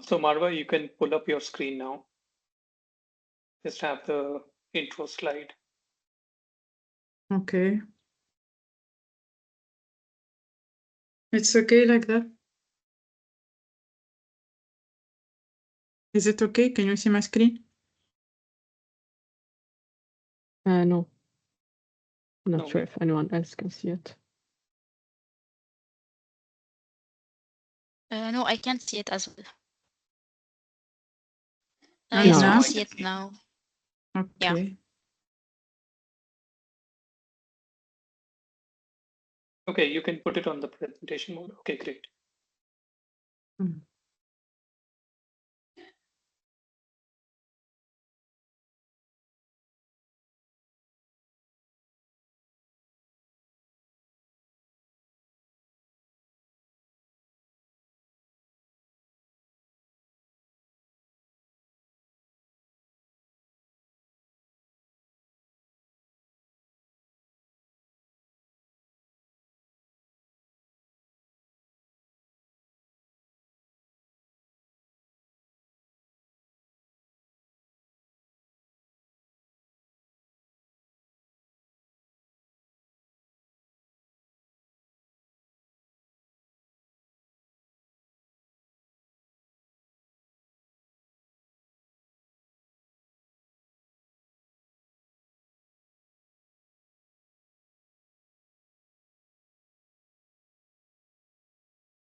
So Marwa, you can pull up your screen now. Just have the intro slide. Okay. It's okay like that? Is it okay? Can you see my screen? No. I'm not No, sure if anyone else can see it. No, I can't see it as well. And Yes, we now? can see it now. Yeah. Okay. Okay, you can put it on the presentation mode. Okay, great. Mm.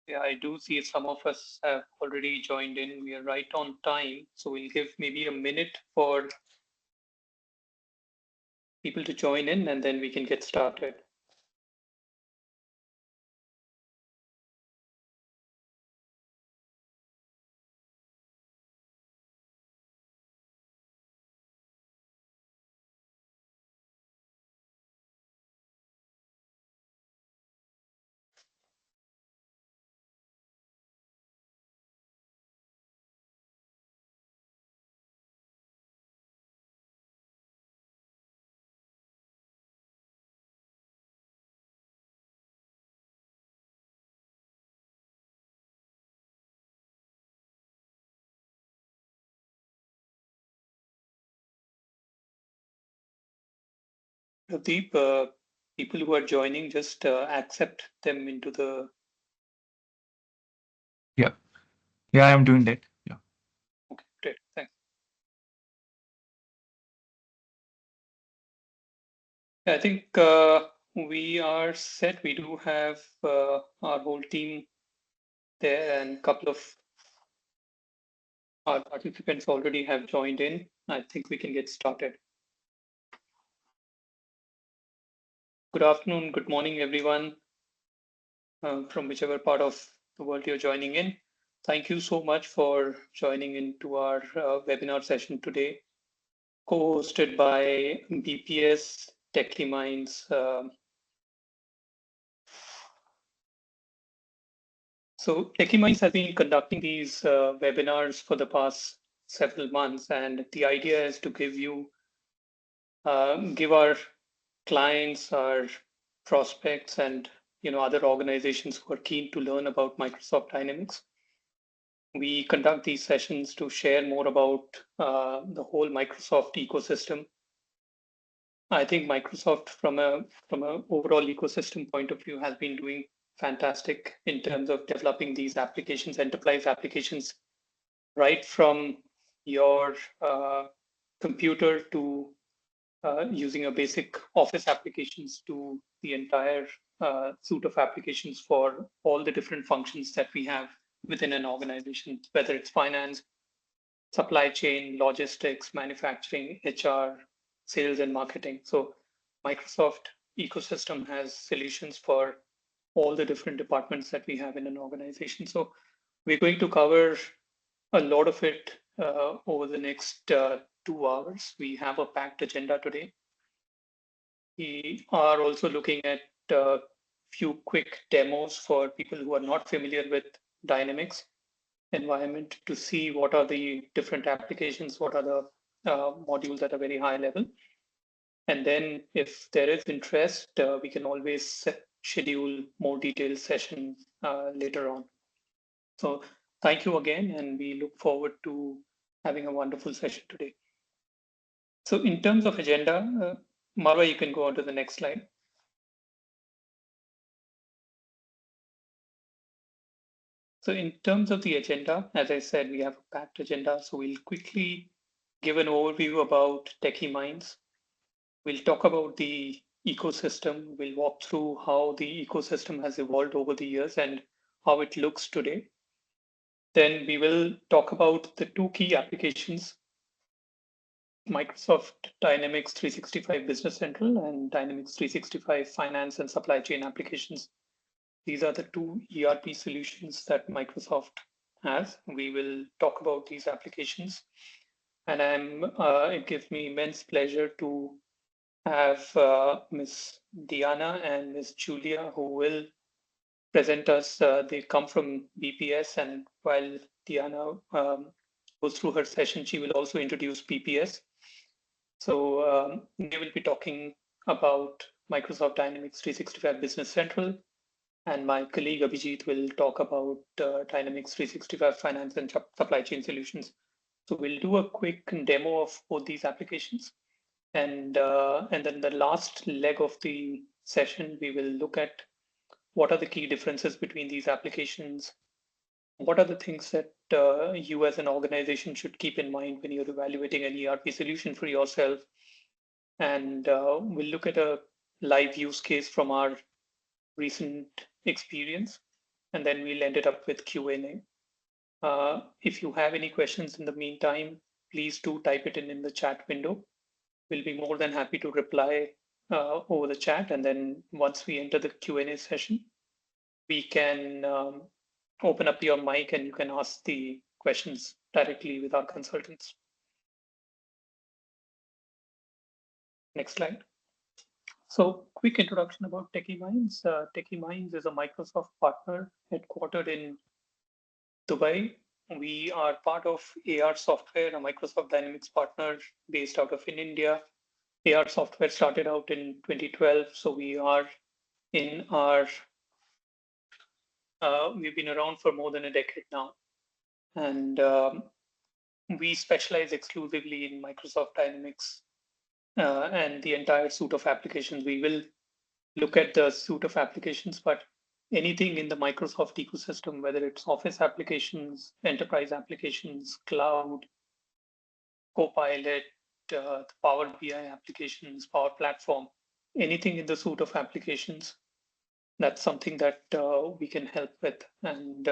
Yeah, I do see some of us have already joined in. We are right on time. So we'll give maybe a minute for people to join in and then we can get started. Deep, people who are joining, just accept them into the. Yeah. Yeah, I'm doing that. Yeah. Okay, great. Thanks. I think we are set. We do have our whole team there and a couple of our participants already have joined in. I think we can get started. Good afternoon, good morning, everyone, from whichever part of the world you're joining in. Thank you so much for joining into our webinar session today, co-hosted by BPS Techly Minds. So Techly Minds has been conducting these webinars for the past several months, and the idea is to give our clients, our prospects, and other organizations who are keen to learn about Microsoft Dynamics. We conduct these sessions to share more about the whole Microsoft ecosystem. I think Microsoft, from a overall ecosystem point of view, has been doing fantastic in terms of developing these applications, enterprise applications, right from your computer to using a basic Office applications to the entire suite of applications for all the different functions that we have within an organization, whether it's finance, supply chain, logistics, manufacturing, HR, sales, and marketing. So Microsoft ecosystem has solutions for all the different departments that we have in an organization. So we're going to cover a lot of it over the next 2 hours. We have a packed agenda today. We are also looking at a few quick demos for people who are not familiar with Dynamics environment to see what are the different applications, what are the modules at a very high level. And then if there is interest, we can always schedule more detailed sessions later on. So thank you again, and we look forward to having a wonderful session today. So in terms of agenda, Marwa, you can go on to the next slide. So in terms of the agenda, as I said, we have a packed agenda. So we'll quickly give an overview about Techie Minds. We'll talk about the ecosystem. We'll walk through how the ecosystem has evolved over the years and how it looks today. Then we will talk about the two key applications, Microsoft Dynamics 365 Business Central and Dynamics 365 Finance and Supply Chain applications. These are the two ERP solutions that Microsoft has. We will talk about these applications. And it gives me immense pleasure to have Ms. Diana and Ms. Julia, who will present us. They come from BPS, and while Diana goes through her session, she will also introduce BPS. So they will be talking about Microsoft Dynamics 365 Business Central, and my colleague Abhijit will talk about Dynamics 365 Finance and Supply Chain Solutions. So we'll do a quick demo of both these applications. And then the last leg of the session, we will look at what are the key differences between these applications. What are the things that you as an organization should keep in mind when you're evaluating an ERP solution for yourself? And we'll look at a live use case from our recent experience, and then we'll end it up with Q&A. If you have any questions in the meantime, please do type it in the chat window. We'll be more than happy to reply over the chat. And then once we enter the Q&A session, we can open up your mic and you can ask the questions directly with our consultants. Next slide. So quick introduction about Techie Minds. Techie Minds is a Microsoft partner headquartered in Dubai. We are part of AR Software, a Microsoft Dynamics partner based out of in India. AR Software started out in 2012, so we are in our, we've been around for more than a decade now. And we specialize exclusively in Microsoft Dynamics and the entire suite of applications. We will look at the suite of applications, but anything in the Microsoft ecosystem, whether it's Office applications, enterprise applications, cloud, Copilot, the Power BI applications, Power Platform, anything in the suite of applications, that's something that we can help with. And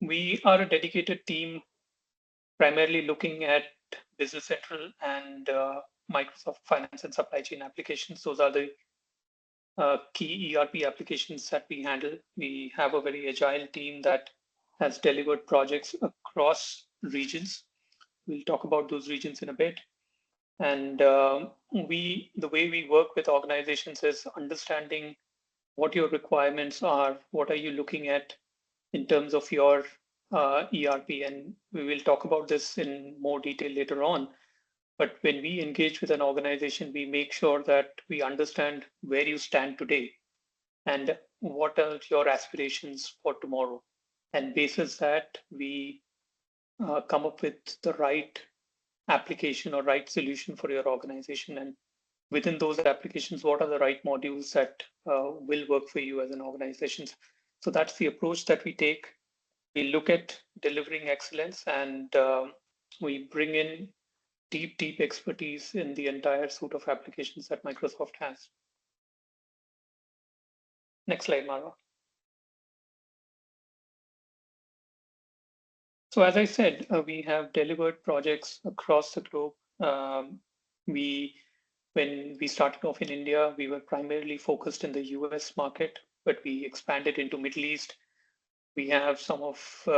we are a dedicated team primarily looking at Business Central and Microsoft Finance and Supply Chain applications. Those are the key ERP applications that we handle. We have a very agile team that has delivered projects across regions. We'll talk about those regions in a bit. And the way we work with organizations is understanding what your requirements are, what are you looking at in terms of your ERP, and we will talk about this in more detail later on. But when we engage with an organization, we make sure that we understand where you stand today and what are your aspirations for tomorrow. And basis that, we come up with the right application or right solution for your organization. And within those applications, what are the right modules that will work for you as an organization? So that's the approach that we take. We look at delivering excellence, and we bring in deep expertise in the entire suite of applications that Microsoft has. Next slide, Marwa. So as I said, we have delivered projects across the globe. When we started off in India, we were primarily focused in the US market, but we expanded into Middle East. We have some of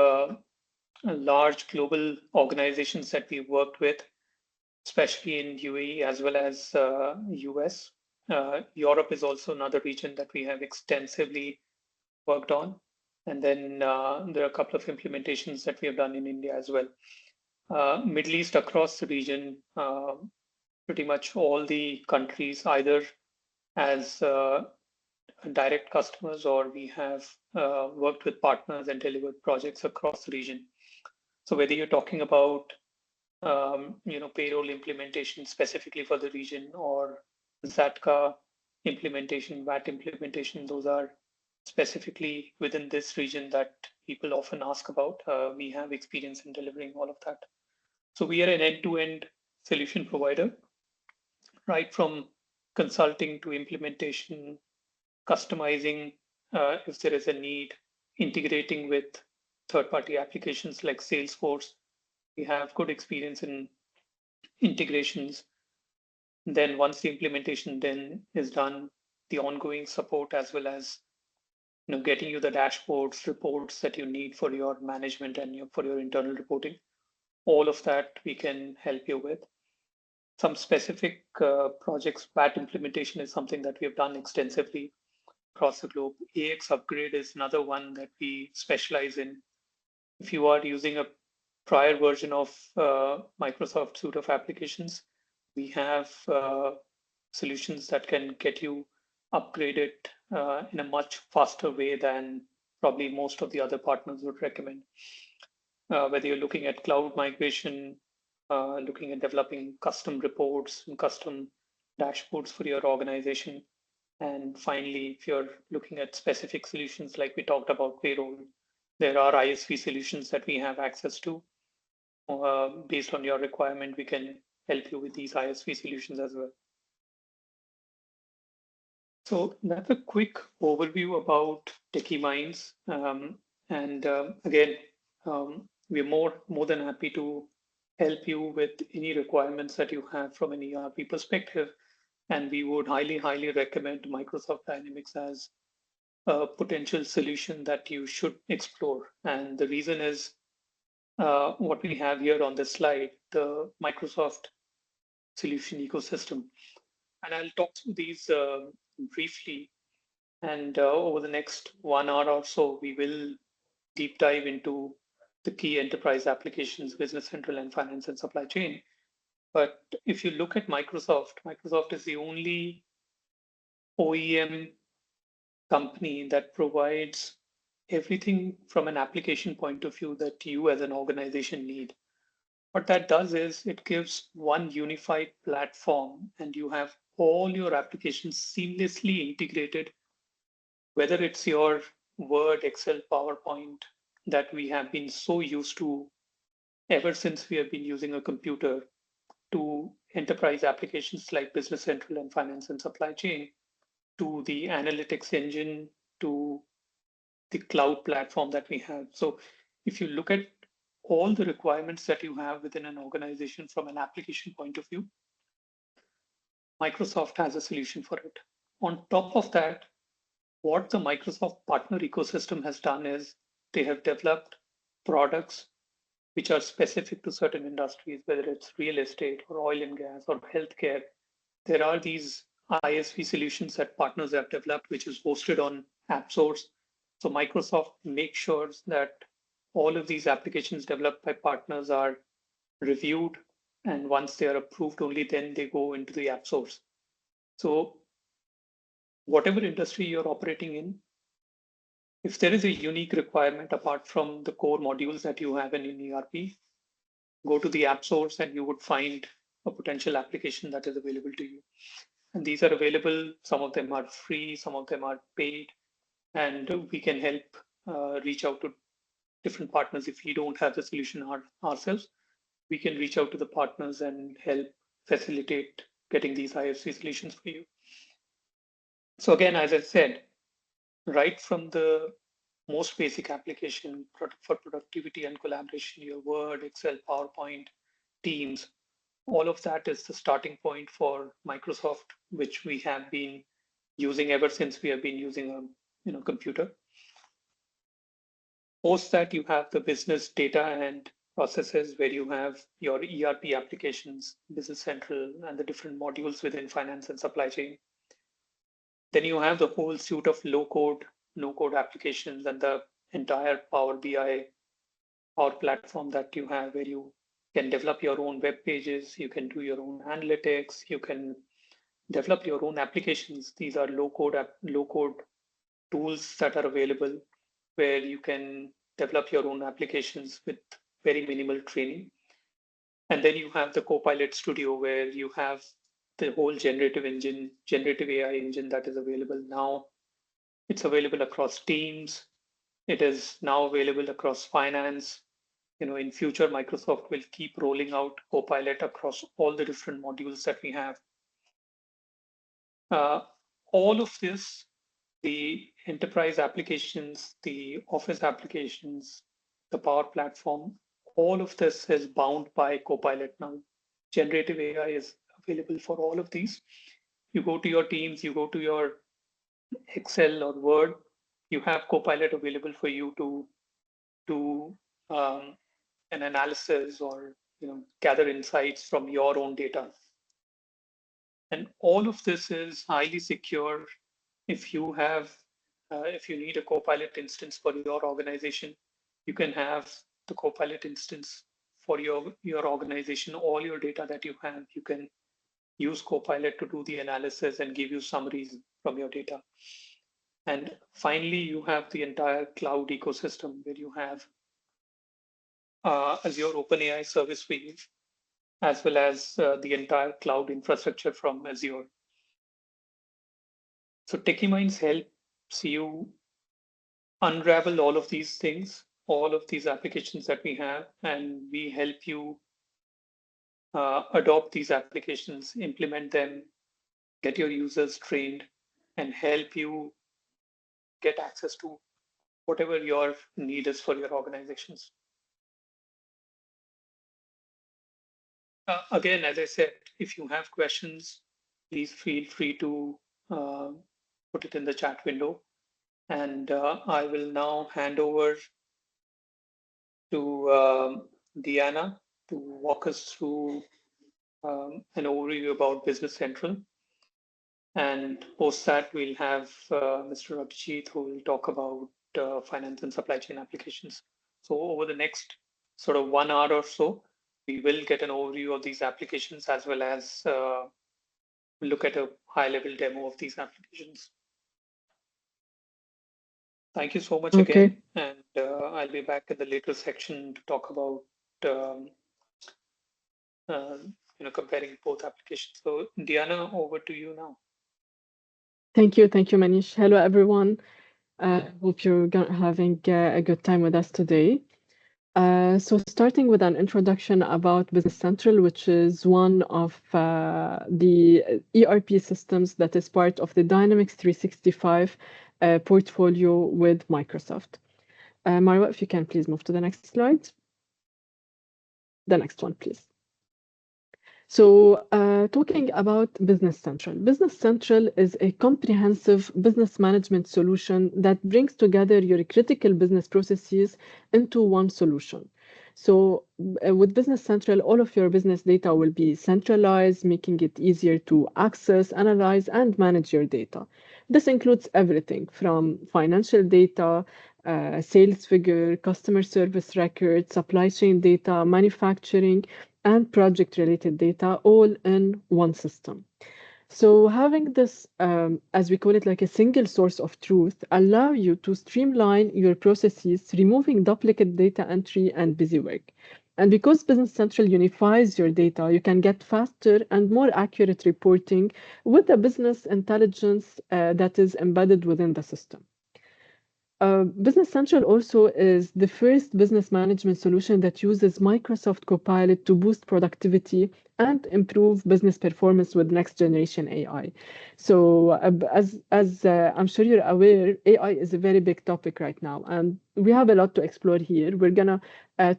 large global organizations that we worked with, especially in UAE as well as US. Europe is also another region that we have extensively worked on. And then there are a couple of implementations that we have done in India as well. Middle East across the region, pretty much all the countries, either as direct customers, or we have worked with partners and delivered projects across the region. So whether you're talking about payroll implementation specifically for the region, or ZATCA implementation, VAT implementation, those are specifically within this region that people often ask about. We have experience in delivering all of that. So we are an end-to-end solution provider, right from consulting to implementation, customizing if there is a need, integrating with third-party applications like Salesforce. We have good experience in integrations. Then once the implementation then is done, the ongoing support, as well as getting you the dashboards, reports that you need for your management and for your internal reporting. All of that we can help you with. Some specific projects, VAT implementation is something that we have done extensively across the globe. AX upgrade is another one that we specialize in. If you are using a prior version of Microsoft suite of applications, we have solutions that can get you upgraded in a much faster way than probably most of the other partners would recommend. Whether you're looking at cloud migration, looking at developing custom reports and custom dashboards for your organization. And finally, if you're looking at specific solutions like we talked about payroll, there are ISV solutions that we have access to. Based on your requirement, we can help you with these ISV solutions as well. So that's a quick overview about Techie Minds. Again, we're more than happy to help you with any requirements that you have from an ERP perspective. And we would highly recommend Microsoft Dynamics as a potential solution that you should explore. And the reason is what we have here on this slide, the Microsoft solution ecosystem. And I'll talk through these briefly. And over the next 1 hour or so, we will deep dive into the key enterprise applications, Business Central and Finance and Supply Chain. But if you look at Microsoft, Microsoft is the only OEM company that provides everything from an application point of view that you as an organization need. What that does is it gives one unified platform, and you have all your applications seamlessly integrated, whether it's your Word, Excel, PowerPoint that we have been so used to ever since we have been using a computer, to enterprise applications like Business Central and Finance and Supply Chain, to the analytics engine, to the cloud platform that we have. So if you look at all the requirements that you have within an organization from an application point of view, Microsoft has a solution for it. On top of that, what the Microsoft partner ecosystem has done is they have developed products which are specific to certain industries, whether it's real estate or oil and gas or healthcare. There are these ISV solutions that partners have developed, which is hosted on AppSource. So Microsoft makes sure that all of these applications developed by partners are reviewed, and once they are approved, only then they go into the AppSource. So whatever industry you're operating in, if there is a unique requirement apart from the core modules that you have in an ERP, go to the AppSource and you would find a potential application that is available to you. And these are available. Some of them are free, some of them are paid, and we can help reach out to different partners. If we don't have the solution ourselves, we can reach out to the partners and help facilitate getting these ISV solutions for you. So again, as I said, right from the most basic application for productivity and collaboration, your Word, Excel, PowerPoint, Teams, all of that is the starting point for Microsoft, which we have been using ever since we have been using a computer. Post that, you have the business data and processes where you have your ERP applications, Business Central, and the different modules within finance and supply chain. Then you have the whole suite of low-code, no-code applications and the entire Power BI, Power Platform that you have, where you can develop your own web pages, you can do your own analytics, you can develop your own applications. These are low-code tools that are available where you can develop your own applications with very minimal training. And then you have the Copilot Studio where you have the whole generative AI engine that is available now. It's available across teams. It is now available across finance. In future, Microsoft will keep rolling out Copilot across all the different modules that we have. All of this, the enterprise applications, the Office applications, the Power Platform, all of this is bound by Copilot now. Generative AI is available for all of these. You go to your Teams, you go to your Excel or Word, you have Copilot available for you to do an analysis or gather insights from your own data. And all of this is highly secure. If you need a Copilot instance for your organization, you can have the Copilot instance for your organization. All your data that you have, you can use Copilot to do the analysis and give you summaries from your data. And finally, you have the entire cloud ecosystem where you have Azure OpenAI service for you, as well as the entire cloud infrastructure from Azure. So TechieMinds helps you unravel all of these things, all of these applications that we have, and we help you adopt these applications, implement them, get your users trained, and help you get access to whatever your need is for your organizations. Again, as I said, if you have questions, please feel free to put it in the chat window. And I will now hand over to Deanna to walk us through an overview about Business Central. And post that, we'll have Mr. Abhijit, who will talk about finance and supply chain applications. So over the next sort of 1 hour or so, we will get an overview of these applications as well as look at a high-level demo of these applications. Thank you so much again, and I'll be back in the later section to talk about comparing both applications. So Diana, over to you now. Thank you, Manish. Hello, everyone. Hope you're having a good time with us today. So starting with an introduction about Business Central, which is one of the ERP systems that is part of the Dynamics 365 portfolio with Microsoft. Marwa, if you can please move to the next slide. The next one, please. So talking about Business Central. Business Central is a comprehensive business management solution that brings together your critical business processes into one solution. So with Business Central, all of your business data will be centralized, making it easier to access, analyze, and manage your data. This includes everything from financial data, sales figure, customer service records, supply chain data, manufacturing, and project-related data all in one system. So having this, as we call it, like a single source of truth, allow you to streamline your processes, removing duplicate data entry and busy work. And because Business Central unifies your data, you can get faster and more accurate reporting with the business intelligence that is embedded within the system. Business Central also is the first business management solution that uses Microsoft Copilot to boost productivity and improve business performance with next generation AI. So as I'm sure you're aware, AI is a very big topic right now, and we have a lot to explore here. We're gonna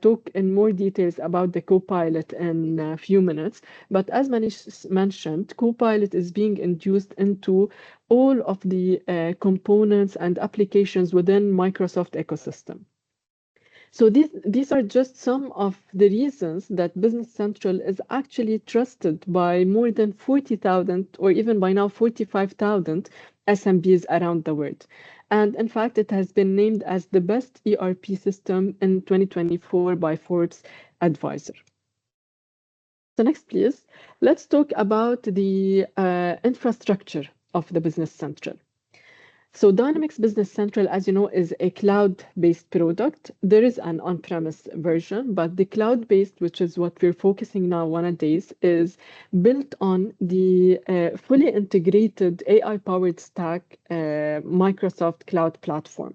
talk in more details about the Copilot in a few minutes, but as Manish mentioned, Copilot is being introduced into all of the components and applications within Microsoft ecosystem. So these are just some of the reasons that Business Central is actually trusted by more than 40,000 or even by now 45,000 SMBs around the world. And in fact, it has been named as the best ERP system in 2024 by Forbes Advisor. So next, please, let's talk about the infrastructure of the Business Central. So Dynamics Business Central, as you know, is a cloud-based product. There is an on-premise version, but the cloud-based, which is what we're focusing now nowadays, is built on the fully integrated AI-powered stack Microsoft Cloud Platform,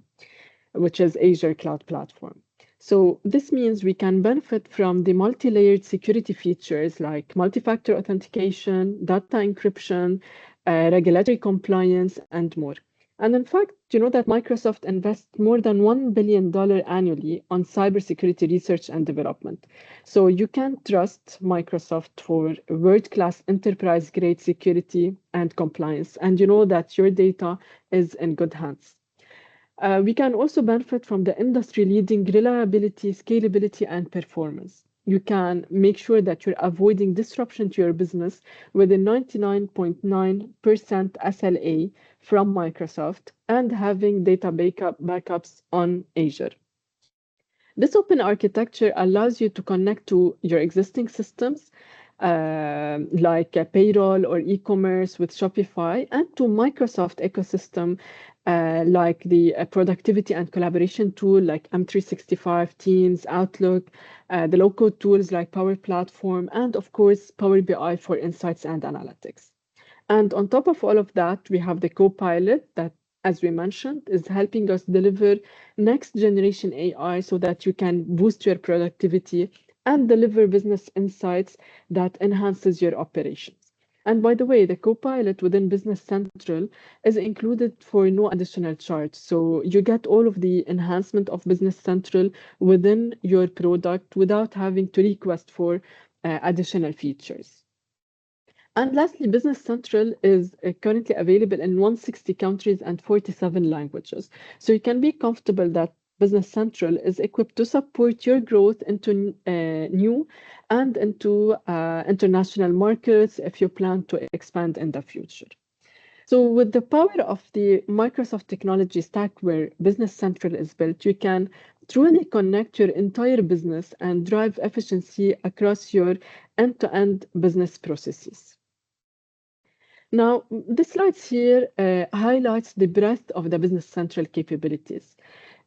which is Azure Cloud Platform. So this means we can benefit from the multi-layered security features like multi-factor authentication, data encryption, regulatory compliance, and more. And in fact, you know that Microsoft invests more than $1 billion annually on cybersecurity research and development. So you can trust Microsoft for world-class enterprise-grade security and compliance. And you know that your data is in good hands. We can also benefit from the industry-leading reliability, scalability, and performance. You can make sure that you're avoiding disruption to your business with a 99.9% SLA from Microsoft and having data backups on Azure. This open architecture allows you to connect to your existing systems like payroll or e-commerce with Shopify and to Microsoft ecosystem like the productivity and collaboration tool like M365, Teams, Outlook, the low-code tools like Power Platform, and of course, Power BI for insights and analytics. And on top of all of that, we have the Copilot that, as we mentioned, is helping us deliver next generation AI so that you can boost your productivity and deliver business insights that enhances your operations. And by the way, the Copilot within Business Central is included for no additional charge. So you get all of the enhancement of Business Central within your product without having to request for additional features. And lastly, Business Central is currently available in 160 countries and 47 languages. So you can be comfortable that Business Central is equipped to support your growth into new and into international markets if you plan to expand in the future. So with the power of the Microsoft technology stack where Business Central is built, you can truly connect your entire business and drive efficiency across your end-to-end business processes. Now, this slide here highlights the breadth of the Business Central capabilities.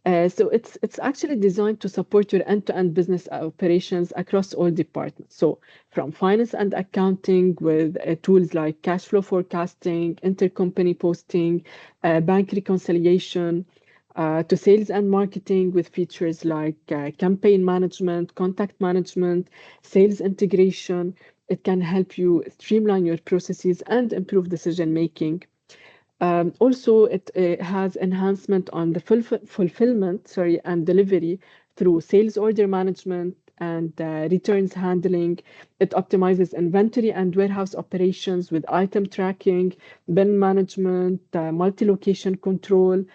So it's actually designed to support your end-to-end business operations across all departments. So from finance and accounting with tools like cash flow forecasting, intercompany posting, bank reconciliation, to sales and marketing with features like campaign management, contact management, sales integration. It can help you streamline your processes and improve decision making. Also, it has enhancement on the fulfillment, and delivery through sales order management and returns handling. It optimizes inventory and warehouse operations with item tracking, bin management, multi-location control.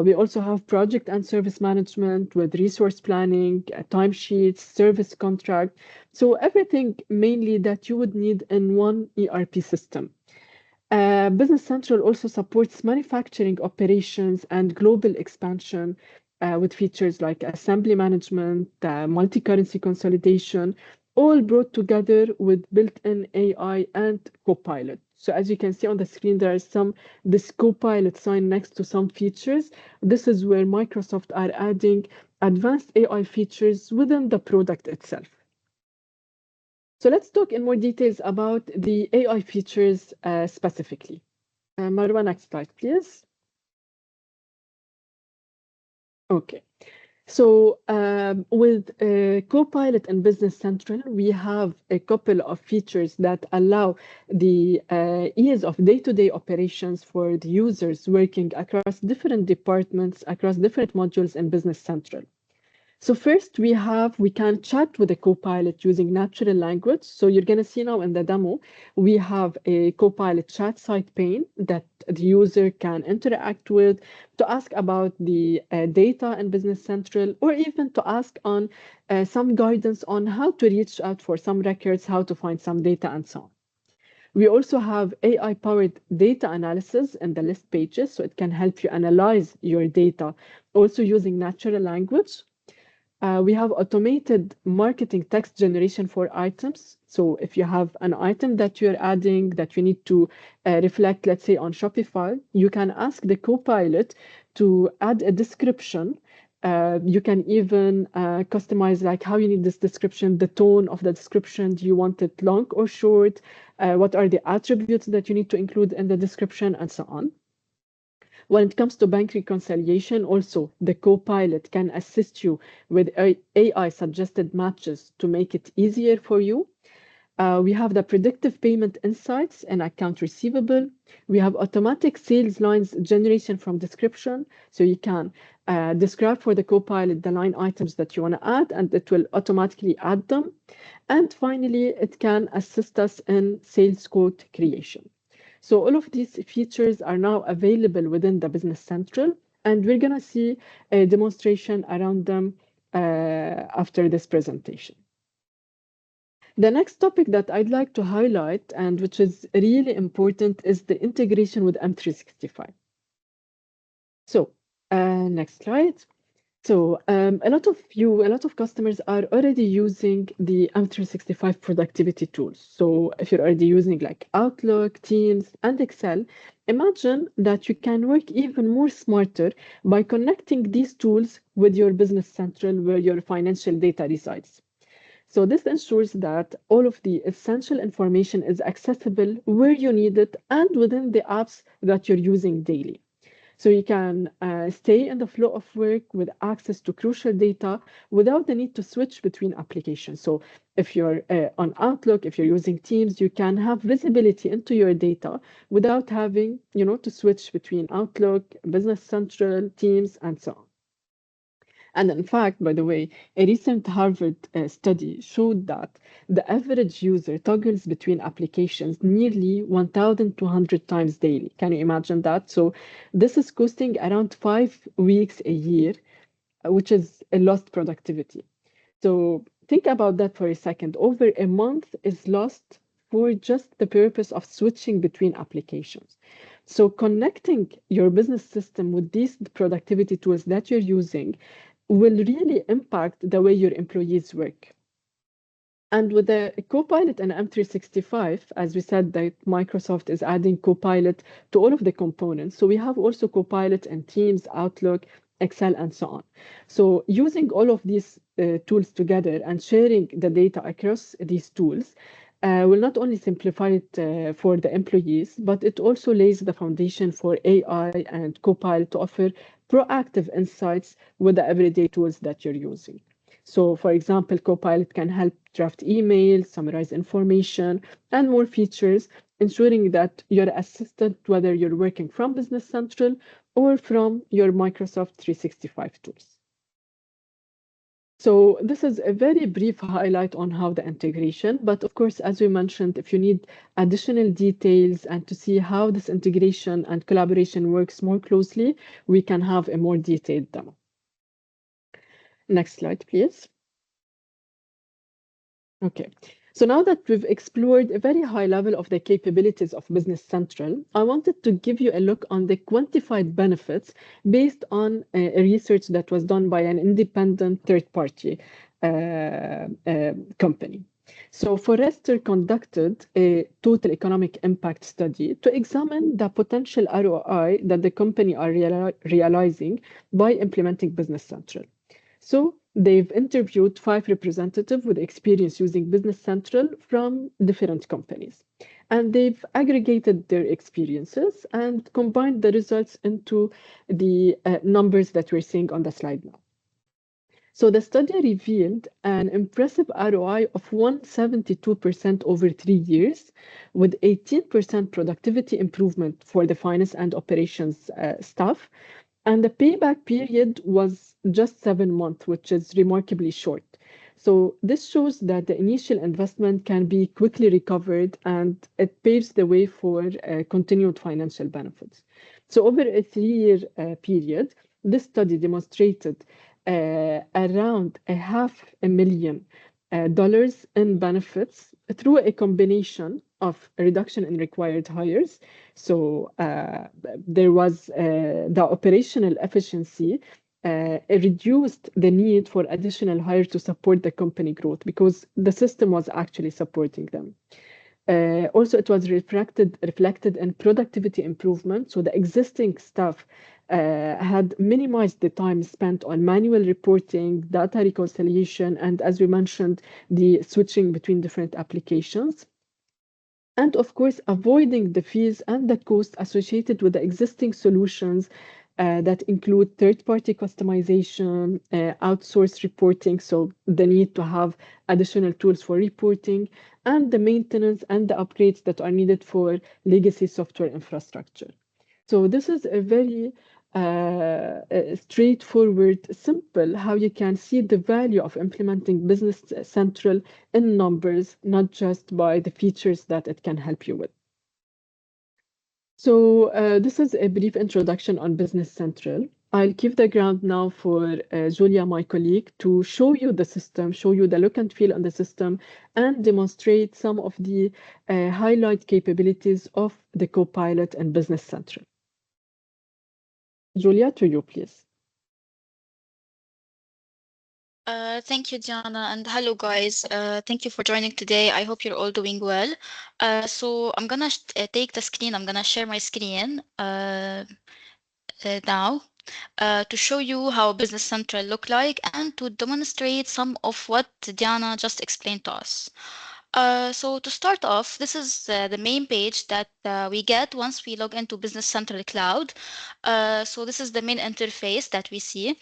We also have project and service management with resource planning, timesheets, service contract. So everything mainly that you would need in one ERP system. Business Central also supports manufacturing operations and global expansion with features like assembly management, multi-currency consolidation, all brought together with built-in AI and Copilot. So as you can see on the screen, there is this Copilot sign next to some features. This is where Microsoft are adding advanced AI features within the product itself. So let's talk in more details about the AI features specifically. Marwa, next slide, please. Okay. So with Copilot and Business Central, we have a couple of features that allow the ease of day-to-day operations for the users working across different departments, across different modules in Business Central. So first we can chat with a Copilot using natural language. So you're going to see now in the demo, we have a Copilot chat site pane that the user can interact with to ask about the data in Business Central, or even to ask on some guidance on how to reach out for some records, how to find some data, and so on. We also have AI-powered data analysis in the list pages, so it can help you analyze your data, also using natural language. We have automated marketing text generation for items. So if you have an item that you're adding that you need to reflect, let's say on Shopify, you can ask the Copilot to add a description. You can even customize like how you need this description, the tone of the description. Do you want it long or short? What are the attributes that you need to include in the description, and so on. When it comes to bank reconciliation, also the Copilot can assist you with AI suggested matches to make it easier for you. We have the predictive payment insights and account receivable. We have automatic sales lines generation from description. So you can describe for the Copilot the line items that you want to add, and it will automatically add them. And finally, it can assist us in sales quote creation. So all of these features are now available within the Business Central, and we're going to see a demonstration around them after this presentation. The next topic that I'd like to highlight, and which is really important, is the integration with M365. So next slide. So a lot of customers are already using the M365 productivity tools. So if you're already using like Outlook, Teams, and Excel, imagine that you can work even more smarter by connecting these tools with your Business Central where your financial data resides. So this ensures that all of the essential information is accessible where you need it and within the apps that you're using daily. So you can stay in the flow of work with access to crucial data without the need to switch between applications. So if you're on Outlook, if you're using Teams, you can have visibility into your data without having, to switch between Outlook, Business Central, Teams, and so on. And in fact, by the way, a recent Harvard study showed that the average user toggles between applications nearly 1,200 times daily. Can you imagine that? So this is costing around 5 weeks a year, which is a lost productivity. So think about that for a second. Over a month is lost for just the purpose of switching between applications. So connecting your business system with these productivity tools that you're using will really impact the way your employees work. And with the Copilot and M365, as we said, that Microsoft is adding Copilot to all of the components. So we have also Copilot and Teams, Outlook, Excel, and so on. So using all of these tools together and sharing the data across these tools will not only simplify it for the employees, but it also lays the foundation for AI and Copilot to offer proactive insights with the everyday tools that you're using. So for example, Copilot can help draft emails, summarize information, and more features, ensuring that your assistant, whether you're working from Business Central or from your Microsoft 365 tools. So this is a very brief highlight on how the integration, but of course, as we mentioned, if you need additional details and to see how this integration and collaboration works more closely, we can have a more detailed demo. Next slide, please. Okay, so now that we've explored a very high level of the capabilities of Business Central, I wanted to give you a look on the quantified benefits based on a research that was done by an independent third-party company. So Forrester conducted a total economic impact study to examine the potential ROI that the company are realizing by implementing Business Central. So they've interviewed 5 representatives with experience using Business Central from different companies. And they've aggregated their experiences and combined the results into the numbers that we're seeing on the slide now. So the study revealed an impressive ROI of 172% over 3 years, with 18% productivity improvement for the finance and operations staff. And the payback period was just 7 months, which is remarkably short. So this shows that the initial investment can be quickly recovered, and it paves the way for continued financial benefits. So over a 3-year period, this study demonstrated around $500,000 in benefits through a combination of a reduction in required hires. So there was the operational efficiency it reduced the need for additional hire to support the company growth because the system was actually supporting them. Also, it was reflected in productivity improvement. So the existing staff had minimized the time spent on manual reporting, data reconciliation, and as we mentioned, the switching between different applications. And of course, avoiding the fees and the cost associated with the existing solutions that include third-party customization, outsourced reporting, so the need to have additional tools for reporting, and the maintenance and the upgrades that are needed for legacy software infrastructure. So this is a very straightforward, simple, how you can see the value of implementing Business Central in numbers, not just by the features that it can help you with. So this is a brief introduction on Business Central. I'll give the ground now for Julia, my colleague, to show you the system, show you the look and feel on the system, and demonstrate some of the highlight capabilities of the Copilot and Business Central. Julia, to you, please. Thank you, Diana, and hello, guys. Thank you for joining today. I hope you're all doing well. So I'm gonna take the screen. I'm gonna share my screen now to show you how Business Central look like and to demonstrate some of what Diana just explained to us. So to start off, this is the main page that we get once we log into Business Central Cloud. So this is the main interface that we see.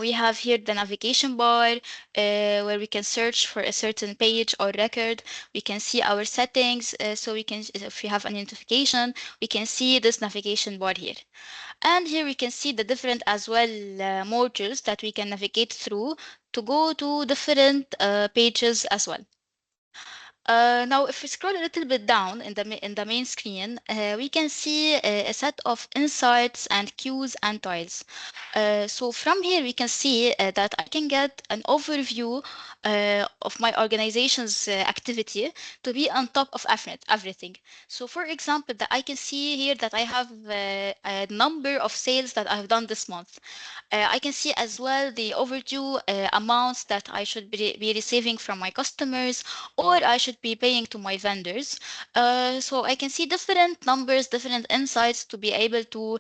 We have here the navigation bar where we can search for a certain page or record. We can see our settings, so we can, if we have a notification, we can see this navigation bar here. And here we can see the different as well modules that we can navigate through to go to different pages as well. Now, if we scroll a little bit down in the main screen, we can see a set of insights and cues and tiles. So from here, we can see that I can get an overview of my organization's activity to be on top of everything. So for example, that I can see here that I have a number of sales that I've done this month. I can see as well the overdue amounts that I should be receiving from my customers, or I should be paying to my vendors. So I can see different numbers, different insights to be able to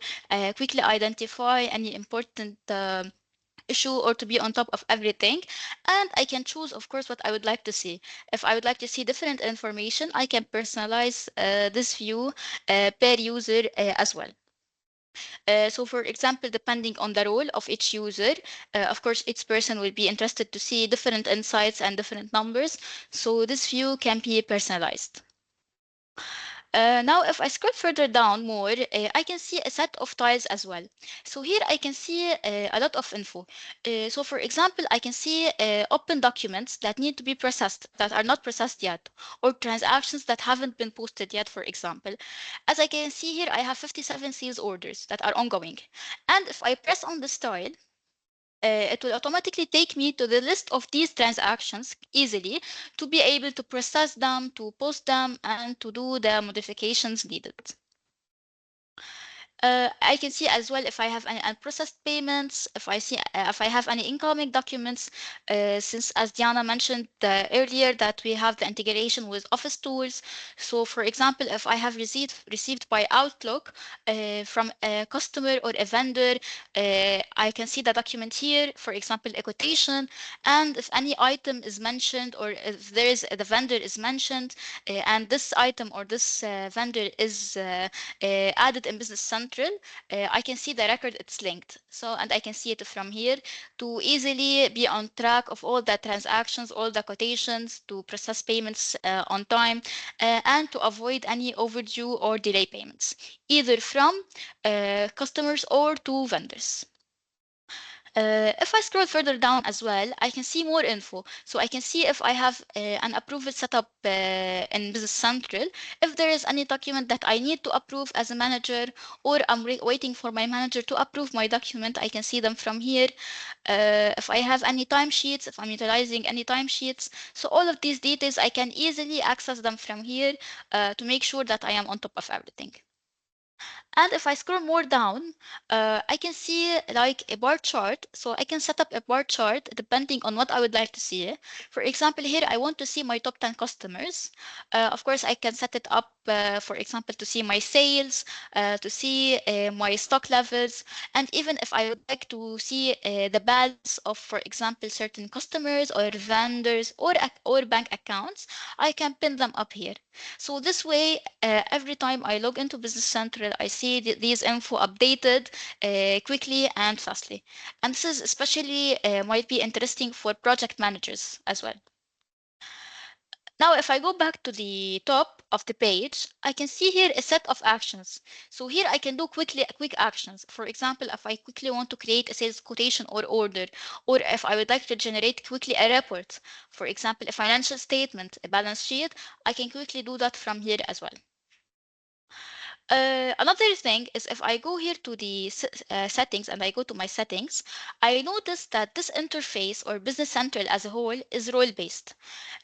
quickly identify any important issue or to be on top of everything. And I can choose, of course, what I would like to see. If I would like to see different information, I can personalize this view per user as well. So for example, depending on the role of each user, of course, each person will be interested to see different insights and different numbers. So this view can be personalized. Now, if I scroll further down more, I can see a set of tiles as well. So here I can see a lot of info. So for example, I can see open documents that need to be processed that are not processed yet, or transactions that haven't been posted yet, for example. As I can see here, I have 57 sales orders that are ongoing. And if I press on this tile, it will automatically take me to the list of these transactions easily to be able to process them, to post them, and to do the modifications needed. I can see as well if I have any unprocessed payments, if I have any incoming documents, since as Diana mentioned earlier that we have the integration with Office tools. So for example, if I have received by Outlook from a customer or a vendor, I can see the document here, for example, a quotation, and if any item is mentioned or if there is the vendor is mentioned and this item or this vendor is added in Business Central, I can see the record it's linked. So, and I can see it from here to easily be on track of all the transactions, all the quotations, to process payments on time, and to avoid any overdue or delay payments, either from customers or to vendors. If I scroll further down as well, I can see more info. So I can see if I have an approval set up in Business Central, if there is any document that I need to approve as a manager, or I'm waiting for my manager to approve my document, I can see them from here. If I have any timesheets, if I'm utilizing any timesheets. So all of these details, I can easily access them from here to make sure that I am on top of everything. And if I scroll more down, I can see like a bar chart. So I can set up a bar chart depending on what I would like to see. For example, here I want to see my top 10 customers. Of course, I can set it up, for example, to see my sales, to see my stock levels, and even if I would like to see the balance of, for example, certain customers or vendors or bank accounts, I can pin them up here. So this way, every time I log into Business Central, I see these info updated quickly and fastly. And this is especially might be interesting for project managers as well. Now, if I go back to the top of the page, I can see here a set of actions. So here I can do quick actions. For example, if I quickly want to create a sales quotation or order, or if I would like to generate quickly a report, for example, a financial statement, a balance sheet, I can quickly do that from here as well. Another thing is if I go here to the settings and I go to my settings, I notice that this interface or Business Central as a whole is role-based,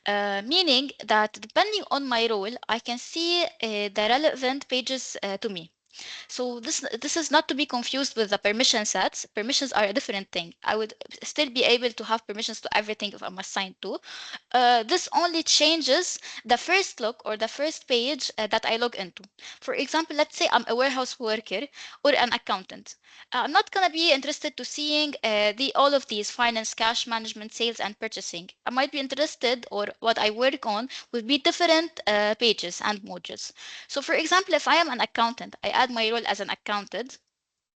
meaning that depending on my role, I can see the relevant pages to me. So this is not to be confused with the permission sets. Permissions are a different thing. I would still be able to have permissions to everything if I'm assigned to. This only changes the first look or the first page that I log into. For example, let's say I'm a warehouse worker or an accountant. I'm not gonna be interested to seeing all of these finance, cash management, sales, and purchasing. I might be interested, or what I work on would be different pages and modules. So for example, if I am an accountant, I add my role as an accountant.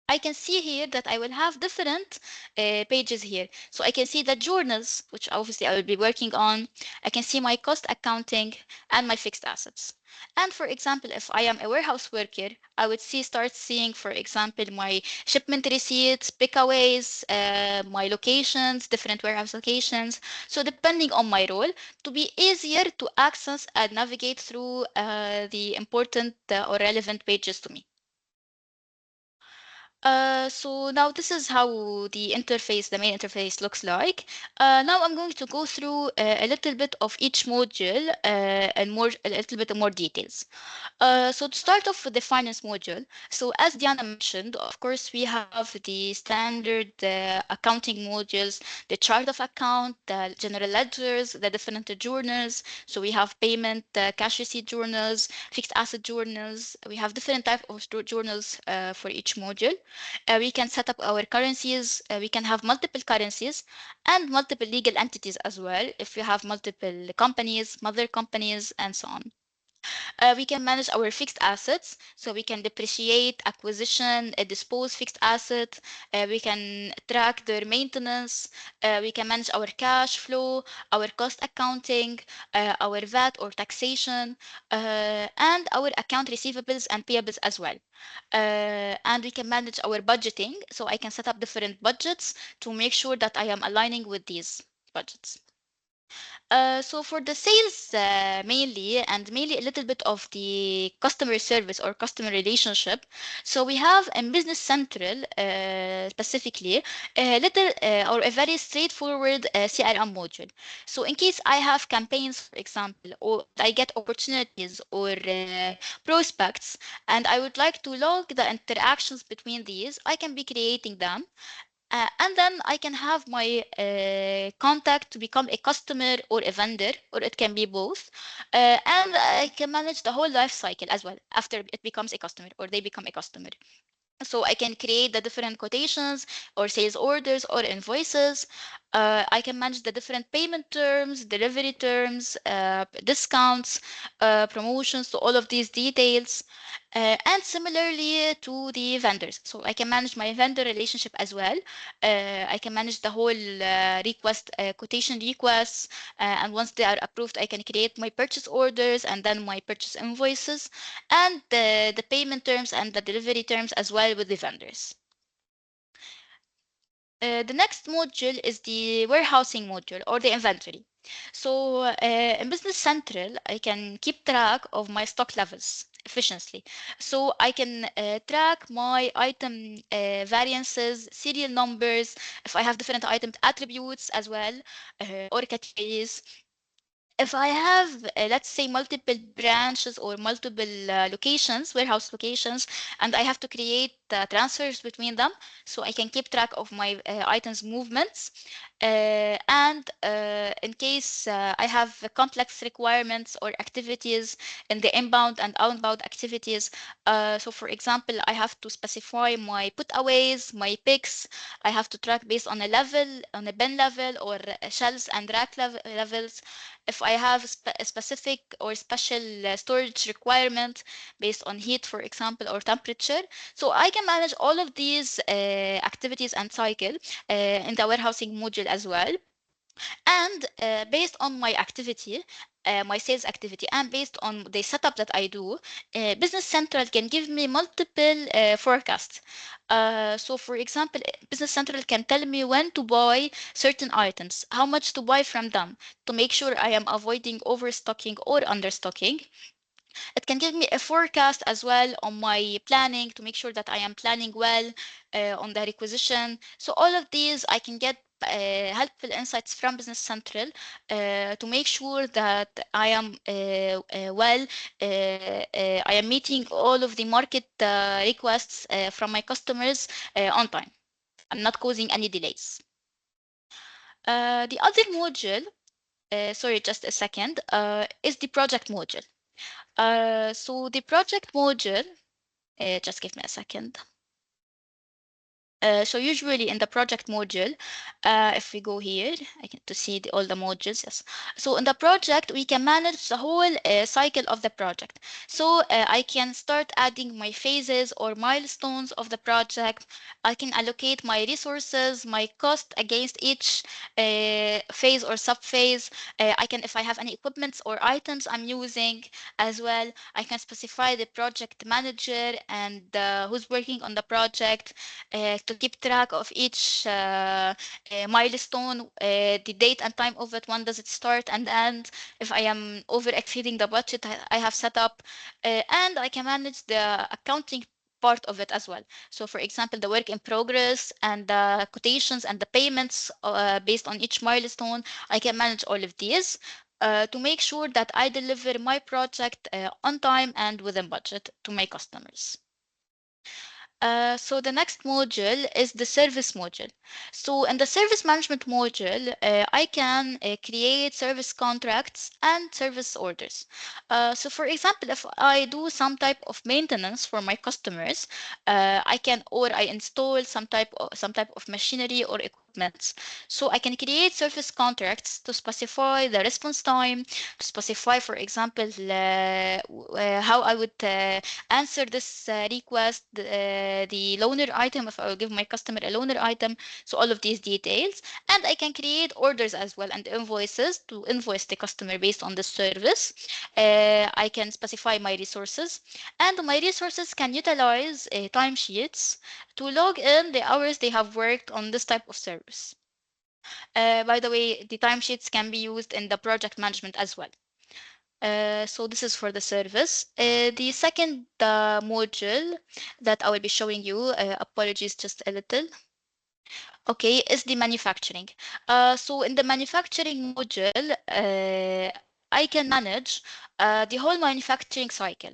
I can see here that I will have different pages here. So I can see the journals, which obviously I will be working on. I can see my cost accounting and my fixed assets. And for example, if I am a warehouse worker, I would start seeing, for example, my shipment receipts, pickaways, my locations, different warehouse locations. So depending on my role, to be easier to access and navigate through the important or relevant pages to me. So now this is how the interface, the main interface looks like. Now I'm going to go through a little bit of each module and a little bit more details. So to start off with the finance module, so as Diana mentioned, of course, we have the standard accounting modules, the chart of account, the general ledgers, the different journals. So we have payment, cash receipt journals, fixed asset journals. We have different type of journals for each module. We can set up our currencies. We can have multiple currencies and multiple legal entities as well if we have multiple companies, mother companies, and so on. We can manage our fixed assets, so we can depreciate, acquisition, dispose fixed asset. We can track their maintenance. We can manage our cash flow, our cost accounting, our VAT or taxation, and our account receivables and payables as well. And we can manage our budgeting, so I can set up different budgets to make sure that I am aligning with these budgets. So for the sales, mainly a little bit of the customer service or customer relationship. So we have in Business Central, specifically, a little or a very straightforward CRM module. So in case I have campaigns, for example, or I get opportunities or prospects, and I would like to log the interactions between these, I can be creating them. And then I can have my contact to become a customer or a vendor, or it can be both. And I can manage the whole life cycle as well after it becomes a customer or they become a customer. So I can create the different quotations or sales orders or invoices. I can manage the different payment terms, delivery terms, discounts, promotions, so all of these details. And similarly to the vendors. So I can manage my vendor relationship as well. I can manage the whole quotation requests. And once they are approved, I can create my purchase orders and then my purchase invoices and the payment terms and the delivery terms as well with the vendors. The next module is the warehousing module or the inventory. So in Business Central, I can keep track of my stock levels efficiently. So I can track my item variances, serial numbers, if I have different item attributes as well, or categories. if I have, let's say, multiple branches or multiple locations, warehouse locations, and I have to create transfers between them so I can keep track of my items movements. And in case I have complex requirements or activities in the inbound and outbound activities, so for example, I have to specify my putaways, my picks. I have to track based on a level, on a bin level or shelves and rack levels. If I have a specific or special storage requirement based on heat, for example, or temperature. So I can manage all of these activities and cycle in the warehousing module as well. And based on my activity, my sales activity, and based on the setup that I do, Business Central can give me multiple forecasts. So for example, Business Central can tell me when to buy certain items, how much to buy from them, to make sure I am avoiding overstocking or understocking. It can give me a forecast as well on my planning to make sure that I am planning well on the requisition. So all of these I can get helpful insights from Business Central to make sure that I am I am meeting all of the market requests from my customers on time. I'm not causing any delays. The other module, sorry, just a second, is the project module. So the project module, just give me a second. So usually in the project module, if we go here, I can to see all the modules. Yes. So in the project, we can manage the whole cycle of the project. So I can start adding my phases or milestones of the project. I can allocate my resources, my cost against each phase or sub-phase. I can, if I have any equipments or items I'm using as well, I can specify the project manager and who's working on the project to keep track of each milestone, the date and time of it, when does it start and end. If I am over exceeding the budget I have set up, and I can manage the accounting part of it as well. So for example, the work in progress and the quotations and the payments based on each milestone, I can manage all of these to make sure that I deliver my project on time and within budget to my customers. So the next module is the service module. So in the service management module, I can create service contracts and service orders. So for example, if I do some type of maintenance for my customers, I can, or I install some type of machinery or equipment. So I can create service contracts to specify the response time, to specify, for example, how I would answer this request, the loaner item, if I will give my customer a loaner item. So all of these details, and I can create orders as well and invoices to invoice the customer based on the service. I can specify my resources, and my resources can utilize timesheets to log in the hours they have worked on this type of service. By the way, the timesheets can be used in the project management as well. So this is for the service. The second module that I will be showing you, apologies just a little. Okay, is the manufacturing. So in the manufacturing module, I can manage the whole manufacturing cycle.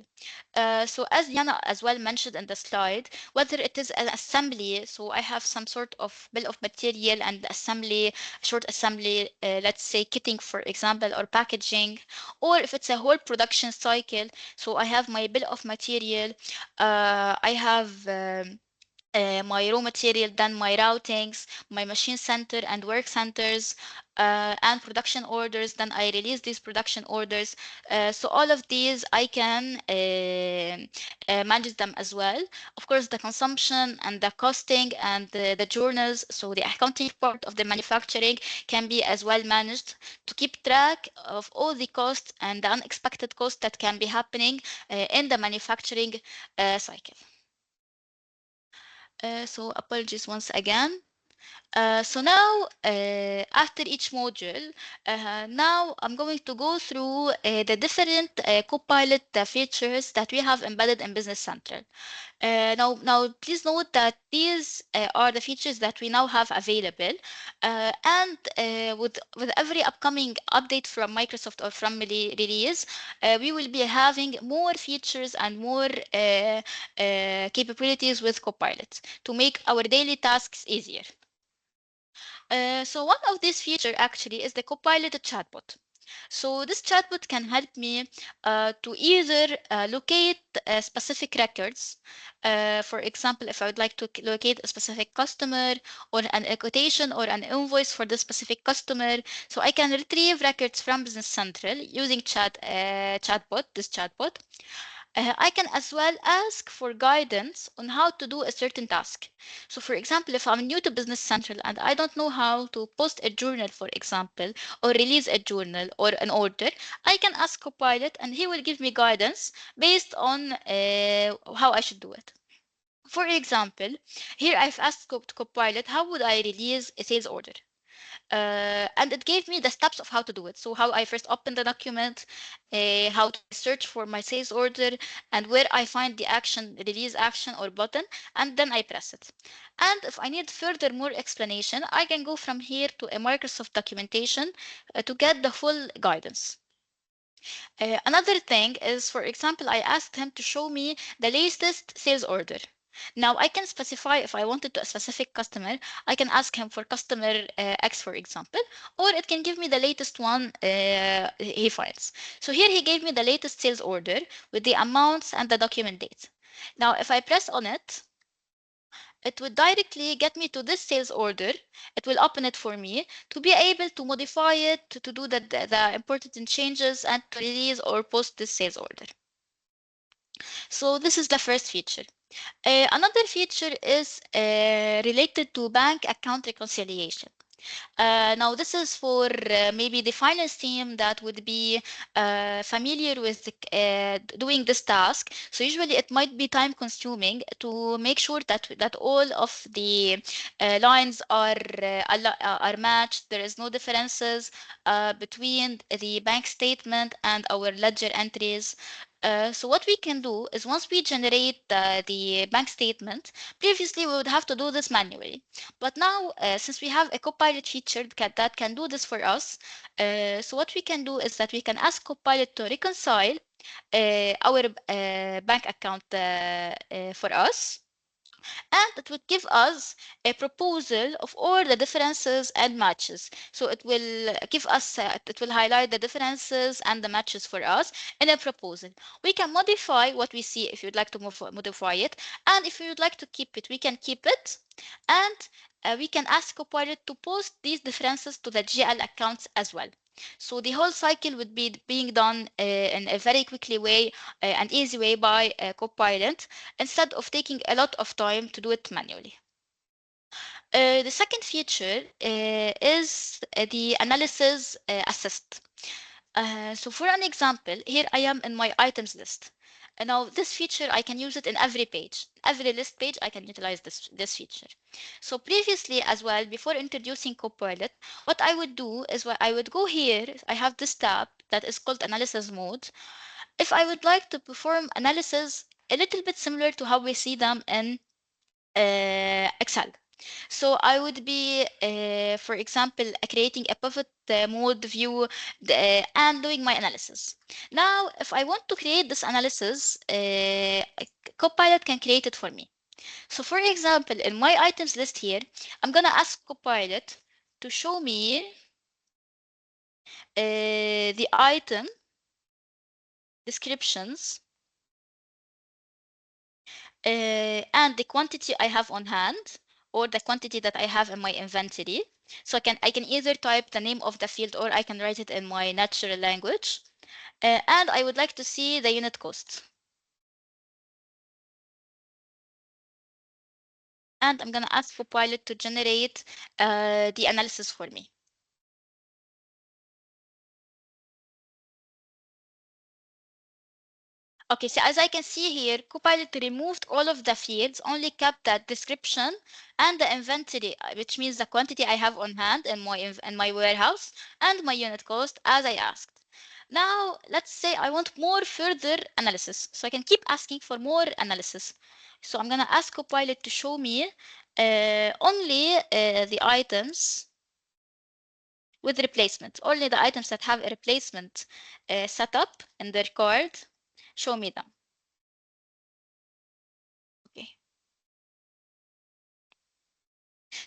So as Diana as well mentioned in the slide, whether it is an assembly, so I have some sort of bill of material and assembly, short assembly, let's say kitting, for example, or packaging, or if it's a whole production cycle, so I have my bill of material, I have my raw material, then my routings, my machine center and work centers, and production orders. Then I release these production orders. So all of these I can manage them as well. Of course, the consumption and the costing and the journals, so the accounting part of the manufacturing can be as well managed to keep track of all the costs and the unexpected costs that can be happening in the manufacturing cycle. So apologies once again. So now, after each module, now I'm going to go through the different Copilot features that we have embedded in Business Central. Now, please note that these are the features that we now have available, and with every upcoming update from Microsoft or from release, we will be having more features and more capabilities with Copilot to make our daily tasks easier. So one of these features actually is the Copilot chatbot. So this chatbot can help me to either locate specific records. For example, if I would like to locate a specific customer or a quotation or an invoice for this specific customer, so I can retrieve records from Business Central using this chatbot. I can as well ask for guidance on how to do a certain task. So for example, if I'm new to Business Central and I don't know how to post a journal, for example, or release a journal or an order, I can ask Copilot and he will give me guidance based on how I should do it. For example, here I've asked Copilot, how would I release a sales order? And it gave me the steps of how to do it. So how I first open the document, how to search for my sales order, and where I find the action, release action or button, and then I press it. And if I need further more explanation, I can go from here to a Microsoft documentation to get the full guidance. Another thing is, for example, I asked him to show me the latest sales order. Now I can specify if I wanted to a specific customer, I can ask him for customer X, for example, or it can give me the latest one he finds. So here he gave me the latest sales order with the amounts and the document date. Now if I press on it, it will directly get me to this sales order. It will open it for me to be able to modify it, to do the important changes and to release or post this sales order. So this is the first feature. Another feature is related to bank account reconciliation. Now this is for maybe the finance team that would be familiar with doing this task. So usually it might be time consuming to make sure that all of the lines are matched. There is no differences between the bank statement and our ledger entries. So what we can do is once we generate the bank statement, previously we would have to do this manually. But now, since we have a Copilot feature that can do this for us, so what we can do is that we can ask Copilot to reconcile our bank account for us. And it would give us a proposal of all the differences and matches. So it will give us, it will highlight the differences and the matches for us in a proposal. We can modify what we see if you'd like to modify it. And if you would like to keep it, we can keep it. And we can ask Copilot to post these differences to the GL accounts as well. So the whole cycle would be being done in a very quickly way and easy way by Copilot instead of taking a lot of time to do it manually. The second feature is the analysis assist. So for an example, here I am in my items list. And now this feature, I can use it in every page. Every list page, I can utilize this feature. So previously as well, before introducing Copilot, what I would do is I would go here. I have this tab that is called analysis mode. If I would like to perform analysis a little bit similar to how we see them in Excel. So I would be, for example, creating a pivot mode view and doing my analysis. Now, if I want to create this analysis, Copilot can create it for me. So for example, in my items list here, I'm going to ask Copilot to show me the item descriptions and the quantity I have on hand or the quantity that I have in my inventory. So I can either type the name of the field or I can write it in my natural language. And I would like to see the unit cost. And I'm going to ask Copilot to generate the analysis for me. Okay, so as I can see here, Copilot removed all of the fields, only kept that description and the inventory, which means the quantity I have on hand in my warehouse and my unit cost as I asked. Now, let's say I want more further analysis. So I can keep asking for more analysis. So I'm gonna ask Copilot to show me only the items with replacement. Only the items that have a replacement set up in their card, show me them. Okay.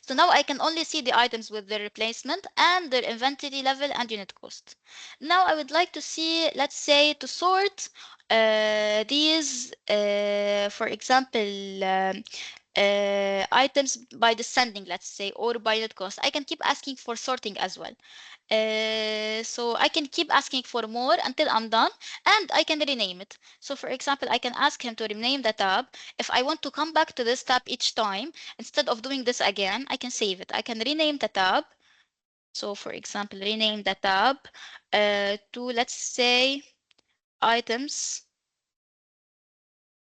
So now I can only see the items with their replacement and their inventory level and unit cost. Now I would like to see, let's say, to sort these, for example, items by descending, let's say, or by unit cost. I can keep asking for sorting as well. So I can keep asking for more until I'm done, and I can rename it. So for example, I can ask him to rename the tab. If I want to come back to this tab each time, instead of doing this again, I can save it. I can rename the tab. So for example, rename the tab to, let's say, items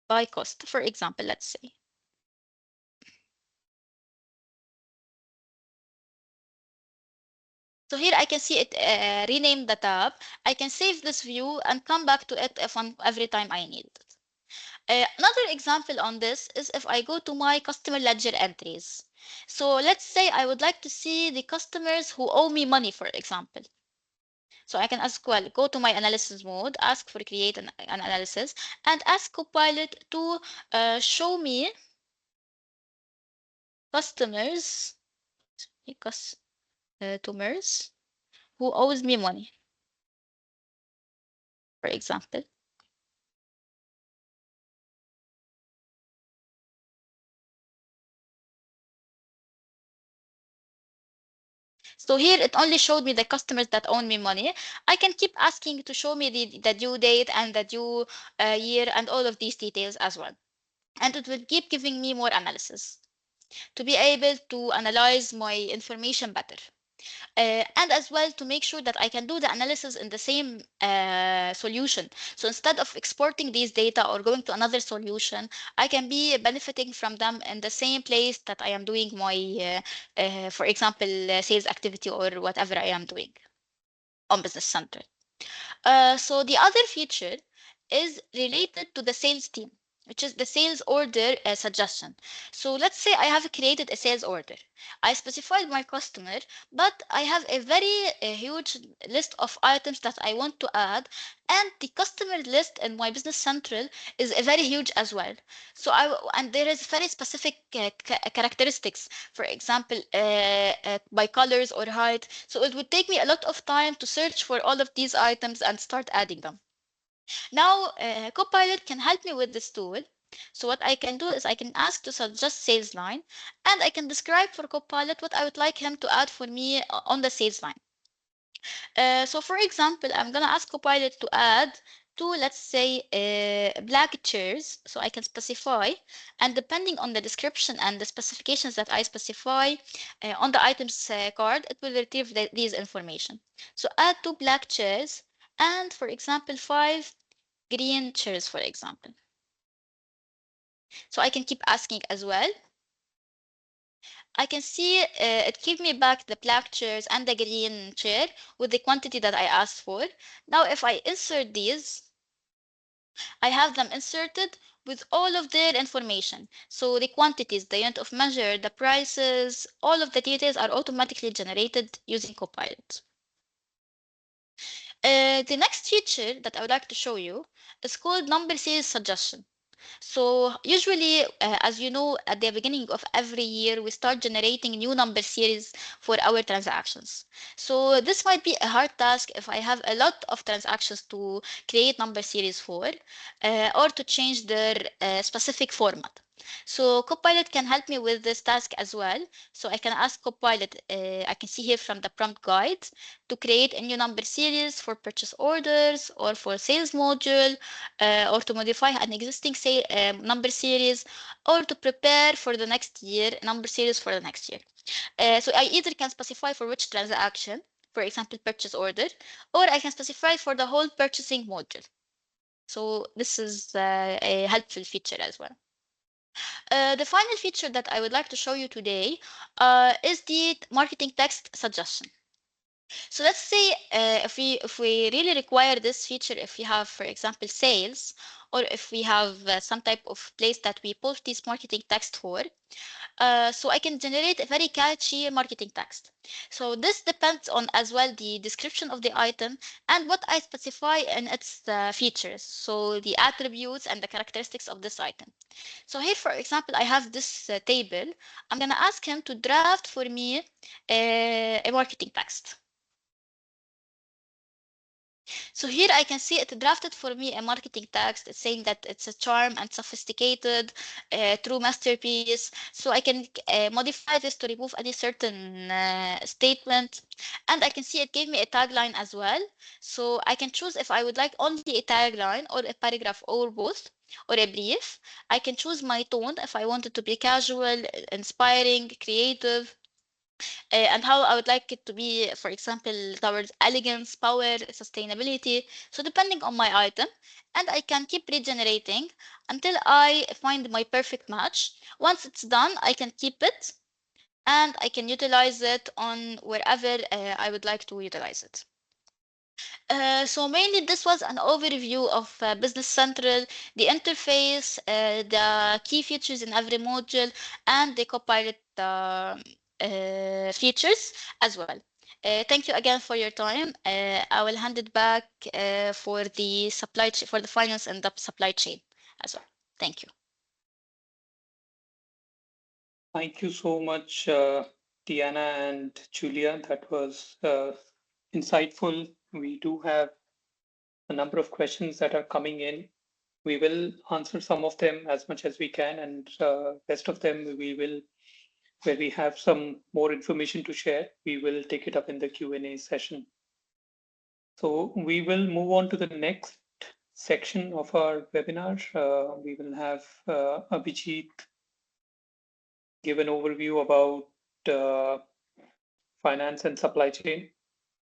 by cost, for example, let's say. So here I can see it rename the tab. I can save this view and come back to it every time I need it. Another example on this is if I go to my customer ledger entries. So let's say I would like to see the customers who owe me money, for example. So I can ask, well, go to my analysis mode, ask for create an analysis, and ask Copilot to show me customers who owes me money, for example. So here it only showed me the customers that owe me money. I can keep asking to show me the due date and the due year and all of these details as well. And it will keep giving me more analysis to be able to analyze my information better. And as well to make sure that I can do the analysis in the same solution. So instead of exporting these data or going to another solution, I can be benefiting from them in the same place that I am doing my, for example, sales activity or whatever I am doing on Business Central. So the other feature is related to the sales team, which is the sales order suggestion. So let's say I have created a sales order. I specified my customer, but I have a very huge list of items that I want to add, and the customer list in my Business Central is very huge as well. So and there is very specific characteristics, for example, by colors or height. So it would take me a lot of time to search for all of these items and start adding them. Now, Copilot can help me with this tool. So what I can do is I can ask to suggest sales line, and I can describe for Copilot what I would like him to add for me on the sales line. So for example, I'm gonna ask Copilot to add two, let's say, black chairs. So I can specify, and depending on the description and the specifications that I specify on the items card, it will retrieve these information. So add two black chairs, and for example, 5 green chairs, for example. So I can keep asking as well. I can see it gave me back the black chairs and the green chair with the quantity that I asked for. Now, if I insert these, I have them inserted with all of their information. So the quantities, the unit of measure, the prices, all of the details are automatically generated using Copilot. The next feature that I would like to show you is called number series suggestion. So usually, as you know, at the beginning of every year, we start generating new number series for our transactions. So this might be a hard task if I have a lot of transactions to create number series for, or to change their specific format. So Copilot can help me with this task as well. So I can ask Copilot, I can see here from the prompt guide, to create a new number series for purchase orders or for sales module, or to modify an existing number series, or to prepare for the next year number series for the next year. So I either can specify for which transaction, for example, purchase order, or I can specify for the whole purchasing module. So this is a helpful feature as well. The final feature that I would like to show you today is the marketing text suggestion. So let's say if we really require this feature, if we have, for example, sales, or if we have some type of place that we post this marketing text for, so I can generate a very catchy marketing text. So this depends on as well the description of the item and what I specify in its features. So the attributes and the characteristics of this item. So here, for example, I have this table. I'm gonna ask him to draft for me a marketing text. So here I can see it drafted for me a marketing text. It's saying that it's a charm and sophisticated, true masterpiece. So I can modify this to remove any certain statement. And I can see it gave me a tagline as well. So I can choose if I would like only a tagline or a paragraph or both, or a brief. I can choose my tone if I want it to be casual, inspiring, creative, and how I would like it to be, for example, towards elegance, power, sustainability. So depending on my item, and I can keep regenerating until I find my perfect match. Once it's done, I can keep it and I can utilize it on wherever I would like to utilize it. So mainly this was an overview of Business Central, the interface, the key features in every module, and the Copilot features as well. Thank you again for your time. I will hand it back for the for the finance and the supply chain as well. Thank you. Thank you so much, Diana and Julia. That was insightful. We do have a number of questions that are coming in. We will answer some of them as much as we can, and rest of them we will, where we have some more information to share, we will take it up in the Q&A session. So we will move on to the next section of our webinar. We will have Abhijit give an overview about finance and supply chain.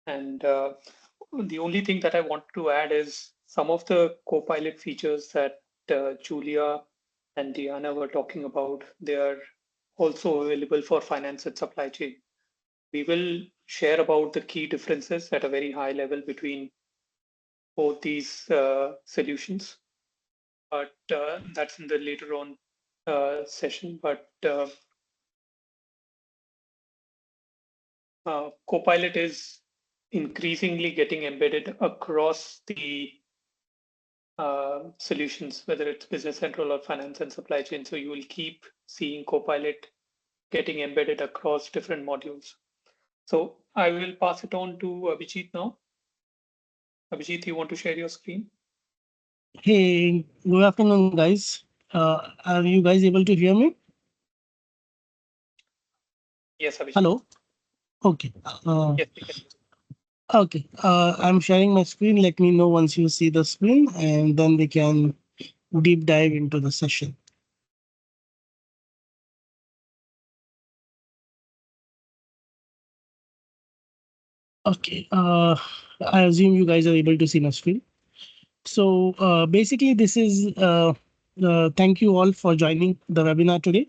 And the only thing that I want to add is some of the Copilot features that Julia and Diana were talking about. They are also available for finance and supply chain. We will share about the key differences at a very high level between both these solutions, but that's in the later on session. But Copilot is increasingly getting embedded across the solutions, whether it's Business Central or finance and supply chain. So you will keep seeing Copilot getting embedded across different modules. So I will pass it on to Abhijit now. Abhijit, you want to share your screen? Hey, good afternoon, guys. Are you guys able to hear me? Yes, Abhijit. Hello. Okay. Yes, we can. Okay. I'm sharing my screen. Let me know once you see the screen, and then we can deep dive into the session. Okay. I assume you guys are able to see my screen. So basically, this is thank you all for joining the webinar today.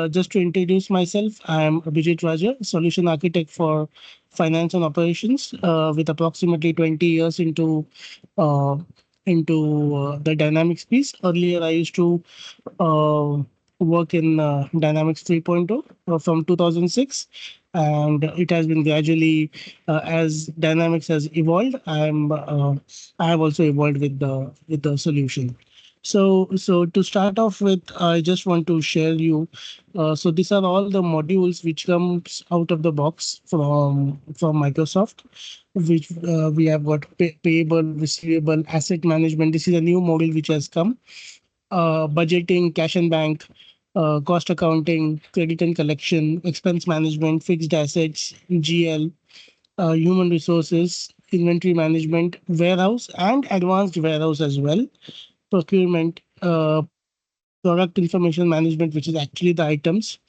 Just to introduce myself, I am Abhijit Raja, solution architect for finance and operations, with approximately 20 years uh, into the Dynamics piece. Earlier, I used to uh, work in Dynamics 3.0 from 2006, and it has been gradually as Dynamics has evolved. I have also evolved with the solution. So to start off with, I just want to share you. So these are all the modules which comes out of the box from Microsoft, which we have got payable, receivable, asset management. This is a new module which has come. Budgeting, cash and bank, cost accounting, credit and collection, expense management, fixed assets, GL, human resources, inventory management, warehouse, and advanced warehouse as well, procurement, product information management, which is actually the items,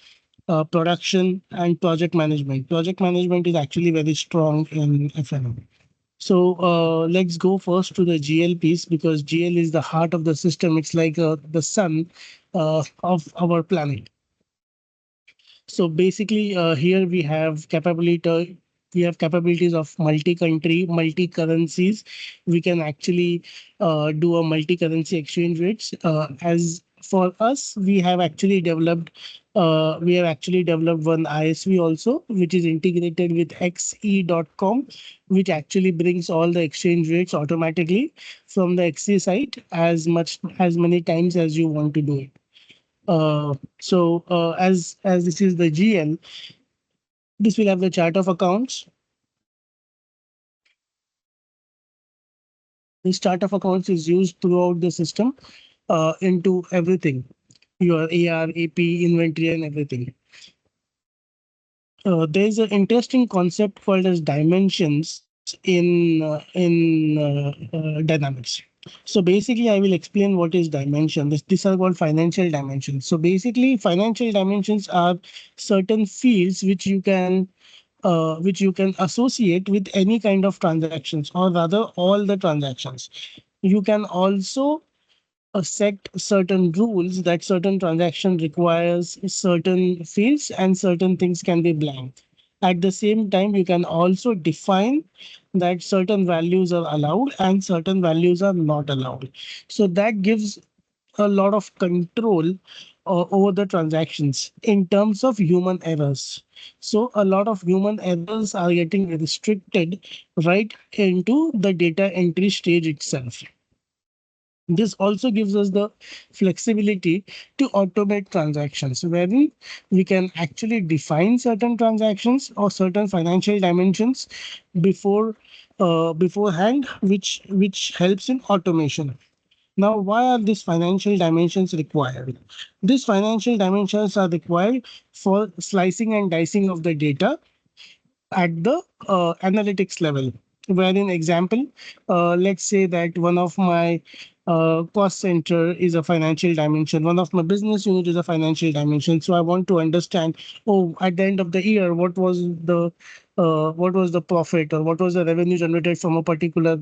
production, and project management. Project management is actually very strong in F&O. So let's go first to the GL piece, because GL is the heart of the system. It's like the sun of our planet. So basically, here we have capabilities of multi-country, multi-currencies. We can actually do a multi-currency exchange rates. As for us, we have actually developed one ISV also, which is integrated with xe.com, which actually brings all the exchange rates automatically from the XE site as many times as you want to do it. As this is the GL, this will have the chart of accounts. This chart of accounts is used throughout the system into everything, your AR, AP, inventory, and everything. There's an interesting concept called as dimensions in Dynamics. So basically, I will explain what is dimension. These are called financial dimensions. So basically, financial dimensions are certain fields which you can associate with any kind of transactions, or rather all the transactions. You can also set certain rules that certain transaction requires certain fields and certain things can be blank. At the same time, you can also define that certain values are allowed and certain values are not allowed. So that gives a lot of control over the transactions in terms of human errors. So a lot of human errors are getting restricted right into the data entry stage itself. This also gives us the flexibility to automate transactions, wherein we can actually define certain transactions or certain financial dimensions before beforehand, which helps in automation. Now, why are these financial dimensions required? These financial dimensions are required for slicing and dicing of the data at the analytics level. Wherein example, let's say that one of my cost center is a financial dimension, one of my business unit is a financial dimension. So I want to understand, oh, at the end of the year, what was the profit, or what was the revenue generated from a particular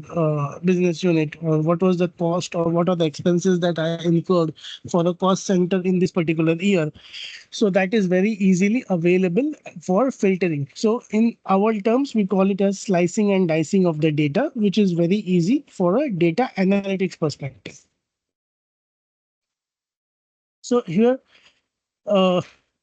business unit, or what was the cost, or what are the expenses that I incurred for a cost center in this particular year. So that is very easily available for filtering. So in our terms, we call it as slicing and dicing of the data, which is very easy for a data analytics perspective. So uh,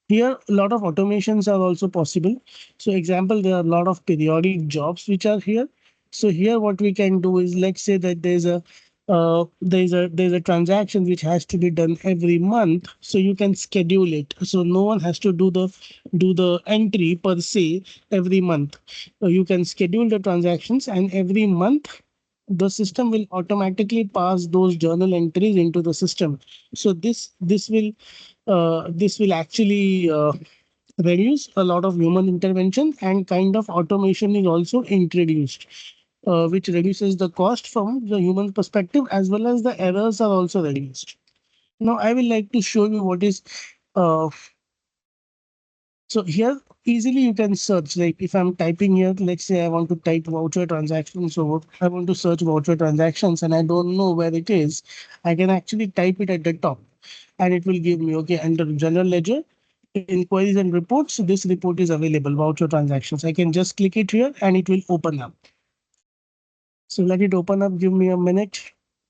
here a lot of automations are also possible. So example, there are a lot of periodic jobs which are here. So here what we can do is, let's say that there's a transaction which has to be done every month. So you can schedule it. So no one has to do the entry per se every month. You can schedule the transactions, and every month the system will automatically pass those journal entries into the system. So this will actually reduce a lot of human intervention, and kind of automation is also introduced, which reduces the cost from the human perspective, as well as the errors are also reduced. Now, I will like to show you what is uh, so here easily you can search. Like if I'm typing here, let's say I want to type voucher transactions. So I want to search voucher transactions and I don't know where it is. I can actually type it at the top and it will give me, okay, under general ledger, inquiries and reports. This report is available, voucher transactions. I can just click it here and it will open up. So let it open up. Give me a minute.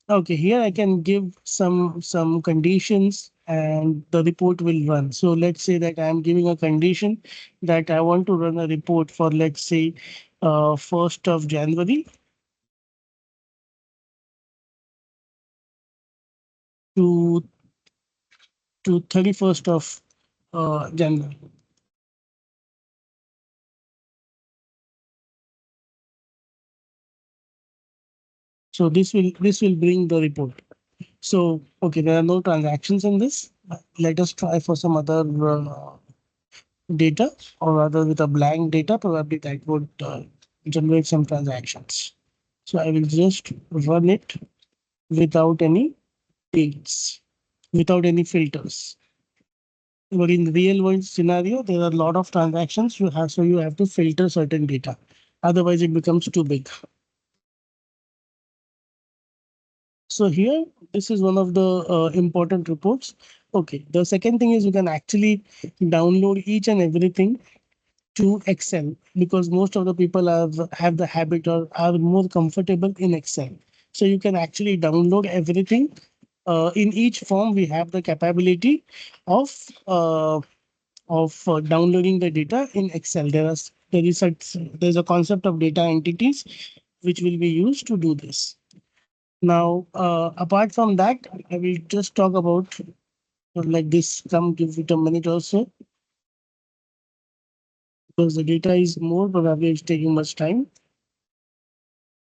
Okay, here I can give some conditions and the report will run. So let's say that I'm giving a condition that I want to run a report for, let's say, 1st of January to 31st of January. So this will bring the report. So okay, there are no transactions in this. Let us try for some other data, or rather with a blank data, probably that would generate some transactions. So I will just run it without any dates, without any filters. But in real world scenario, there are a lot of transactions you have, so you have to filter certain data. Otherwise, it becomes too big. So here, this is one of the important reports. Okay, the second thing is you can actually download each and everything to Excel, because most of the people have the habit or are more comfortable in Excel. So you can actually download everything. In each form, we have the capability of uh, downloading the data in Excel. There's a concept of data entities which will be used to do this. Now, apart from that, I will just talk about like this. Come, give it a minute or so, because the data is more, probably it's taking much time.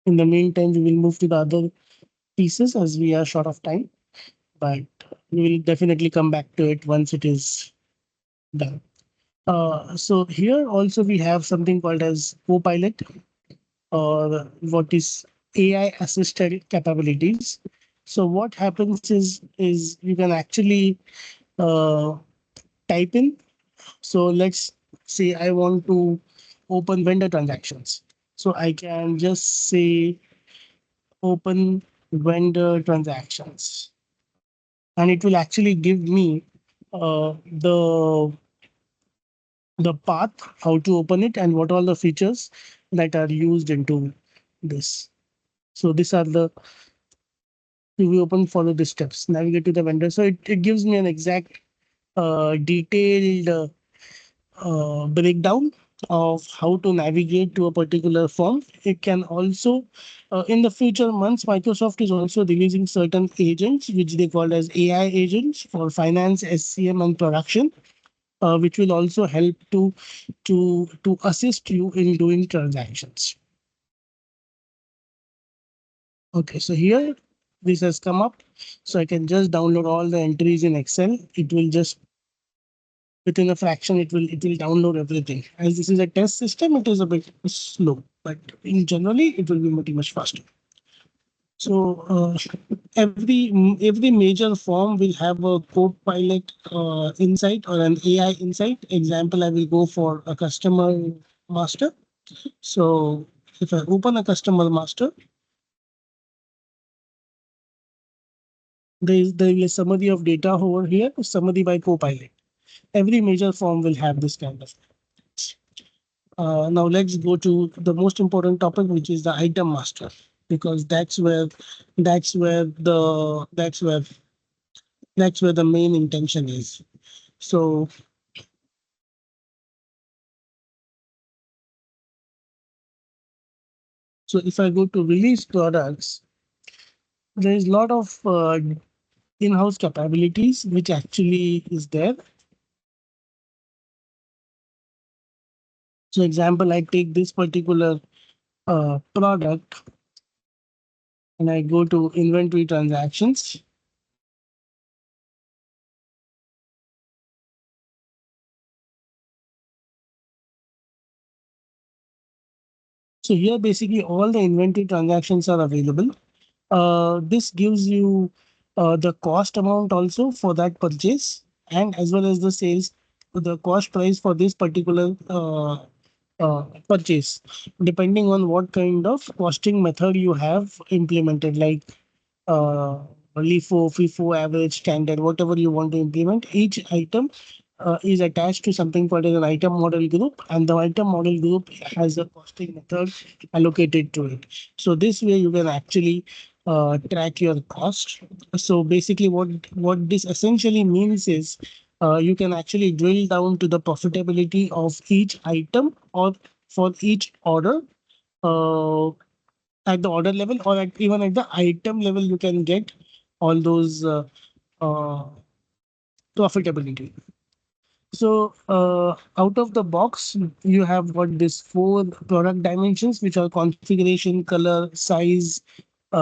In the meantime, we will move to the other pieces as we are short of time, but we will definitely come back to it once it is done. So here also we have something called as Copilot, or what is AI assisted capabilities. So what happens is you can actually uh, type in. So let's say I want to open vendor transactions. So I can just say open vendor transactions, and it will actually give me the path how to open it and what all the features that are used into this. So these are the we open, follow the steps, navigate to the vendor. So it gives me an exact detailed breakdown of how to navigate to a particular form. It can also, in the future months, Microsoft is also releasing certain agents, which they call as AI agents for finance, SCM, and production, which will also help to assist you in doing transactions. Okay, so here this has come up, so I can just download all the entries in Excel. It will just within a fraction, it will download everything. As this is a test system, it is a bit slow, but in generally it will be pretty much faster. So every major form will have a Copilot insight or an AI insight. Example, I will go for a customer master. So if I open a customer master, there is a summary of data over here, summary by Copilot. Every major form will have this kind of. Now let's go to the most important topic, which is the item master, because that's where the that's where the main intention is. So if I go to release products, there is a lot of in-house capabilities which actually is there. So example, I take this particular product and I go to inventory transactions. So here basically all the inventory transactions are available. This gives you the cost amount also for that purchase, and as well as the sales, the cost price for this particular purchase, depending on what kind of costing method you have implemented, like uh, LIFO, FIFO, average, standard, whatever you want to implement. Each item is attached to something called as an item model group, and the item model group has a costing method allocated to it. So this way you can actually track your cost. So basically what this essentially means is you can actually drill down to the profitability of each item or for each order uh, at the order level, or even at the item level, you can get all those uh, profitability. So out of the box, you have got this 4 product dimensions, which are configuration, color, size,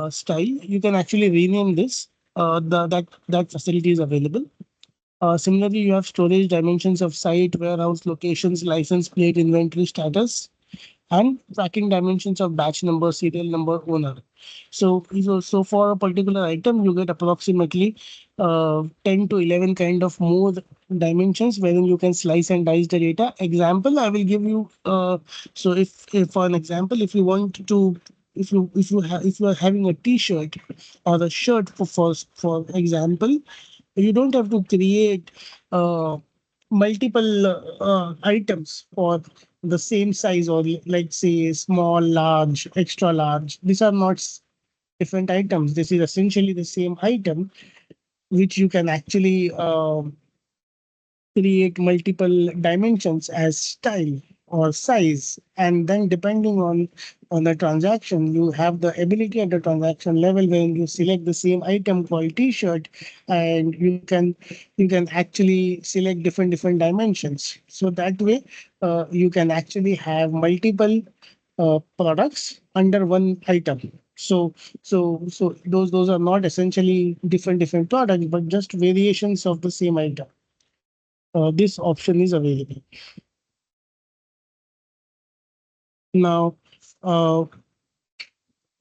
style. You can actually rename this. That facility is available. Similarly, you have storage dimensions of site, warehouse, locations, license plate, inventory status, and tracking dimensions of batch number, serial number, owner. So for a particular item, you get approximately 10 to 11 kind of more dimensions wherein you can slice and dice the data. Example, I will give you. So if for an example, if you want to if you are having a T-shirt or a shirt for example, you don't have to create multiple items for the same size, or like say small, large, extra large. These are not different items. This is essentially the same item, which you can actually create multiple dimensions as style or size, and then depending on the transaction, you have the ability at the transaction level when you select the same item called T-shirt, and you can actually select different dimensions. So that way, you can actually have multiple products under one item. So those are not essentially different products, but just variations of the same item. This option is available. Now, uh,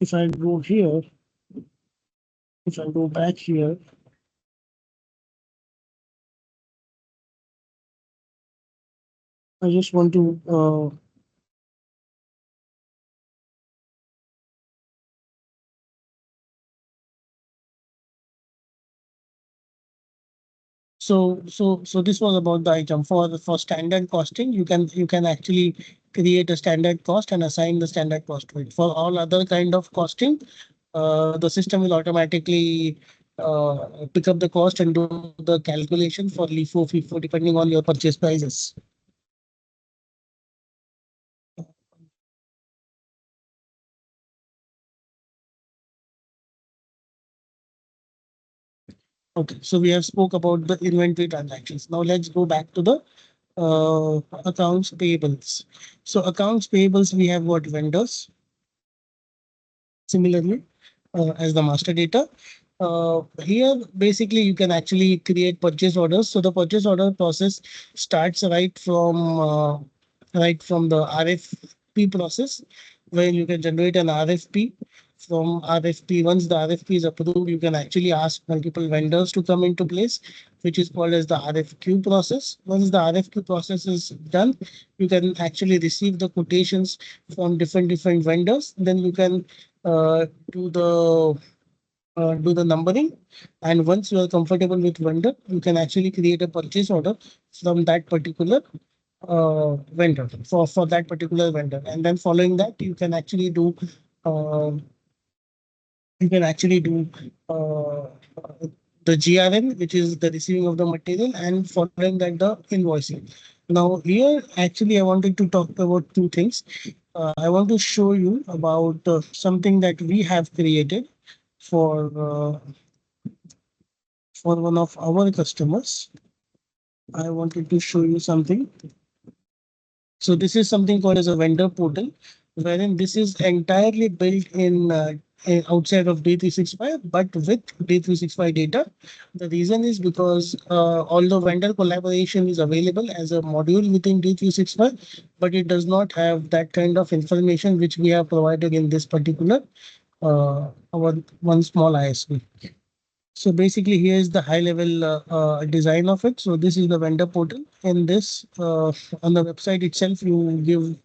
if I go here, if I go back here, I just want to so this was about the item. For standard costing, you can actually create a standard cost and assign the standard cost to it. For all other kind of costing, the system will automatically pick up the cost and do the calculation for LIFO, FIFO, depending on your purchase prices. Okay, so we have spoke about the inventory transactions. Now let's go back to the accounts payables. So accounts payables, we have what? Vendors. Similarly, as the master data. Here, basically, you can actually create purchase orders. So the purchase order process starts right from the RFP process, where you can generate an RFP. From RFP, once the RFP is approved, you can actually ask multiple vendors to come into place, which is called as the RFQ process. Once the RFQ process is done, you can actually receive the quotations from different vendors. Then you can uh, do the do the numbering, and once you are comfortable with vendor, you can actually create a purchase order from that particular vendor for that particular vendor, and then following that uh, you can actually do uh, the GRN, which is the receiving of the material, and following that the invoicing. Now here actually I wanted to talk about two things. I want to show you about something that we have created for one of our customers. I wanted to show you something. So this is something called as a vendor portal, wherein this is entirely built in outside of D365, but with D365 data. The reason is because although vendor collaboration is available as a module within D365, but it does not have that kind of information which we have provided in this particular our one small ISV. So basically, here is the high level design of it. So this is the vendor portal. In this, on the website itself, you give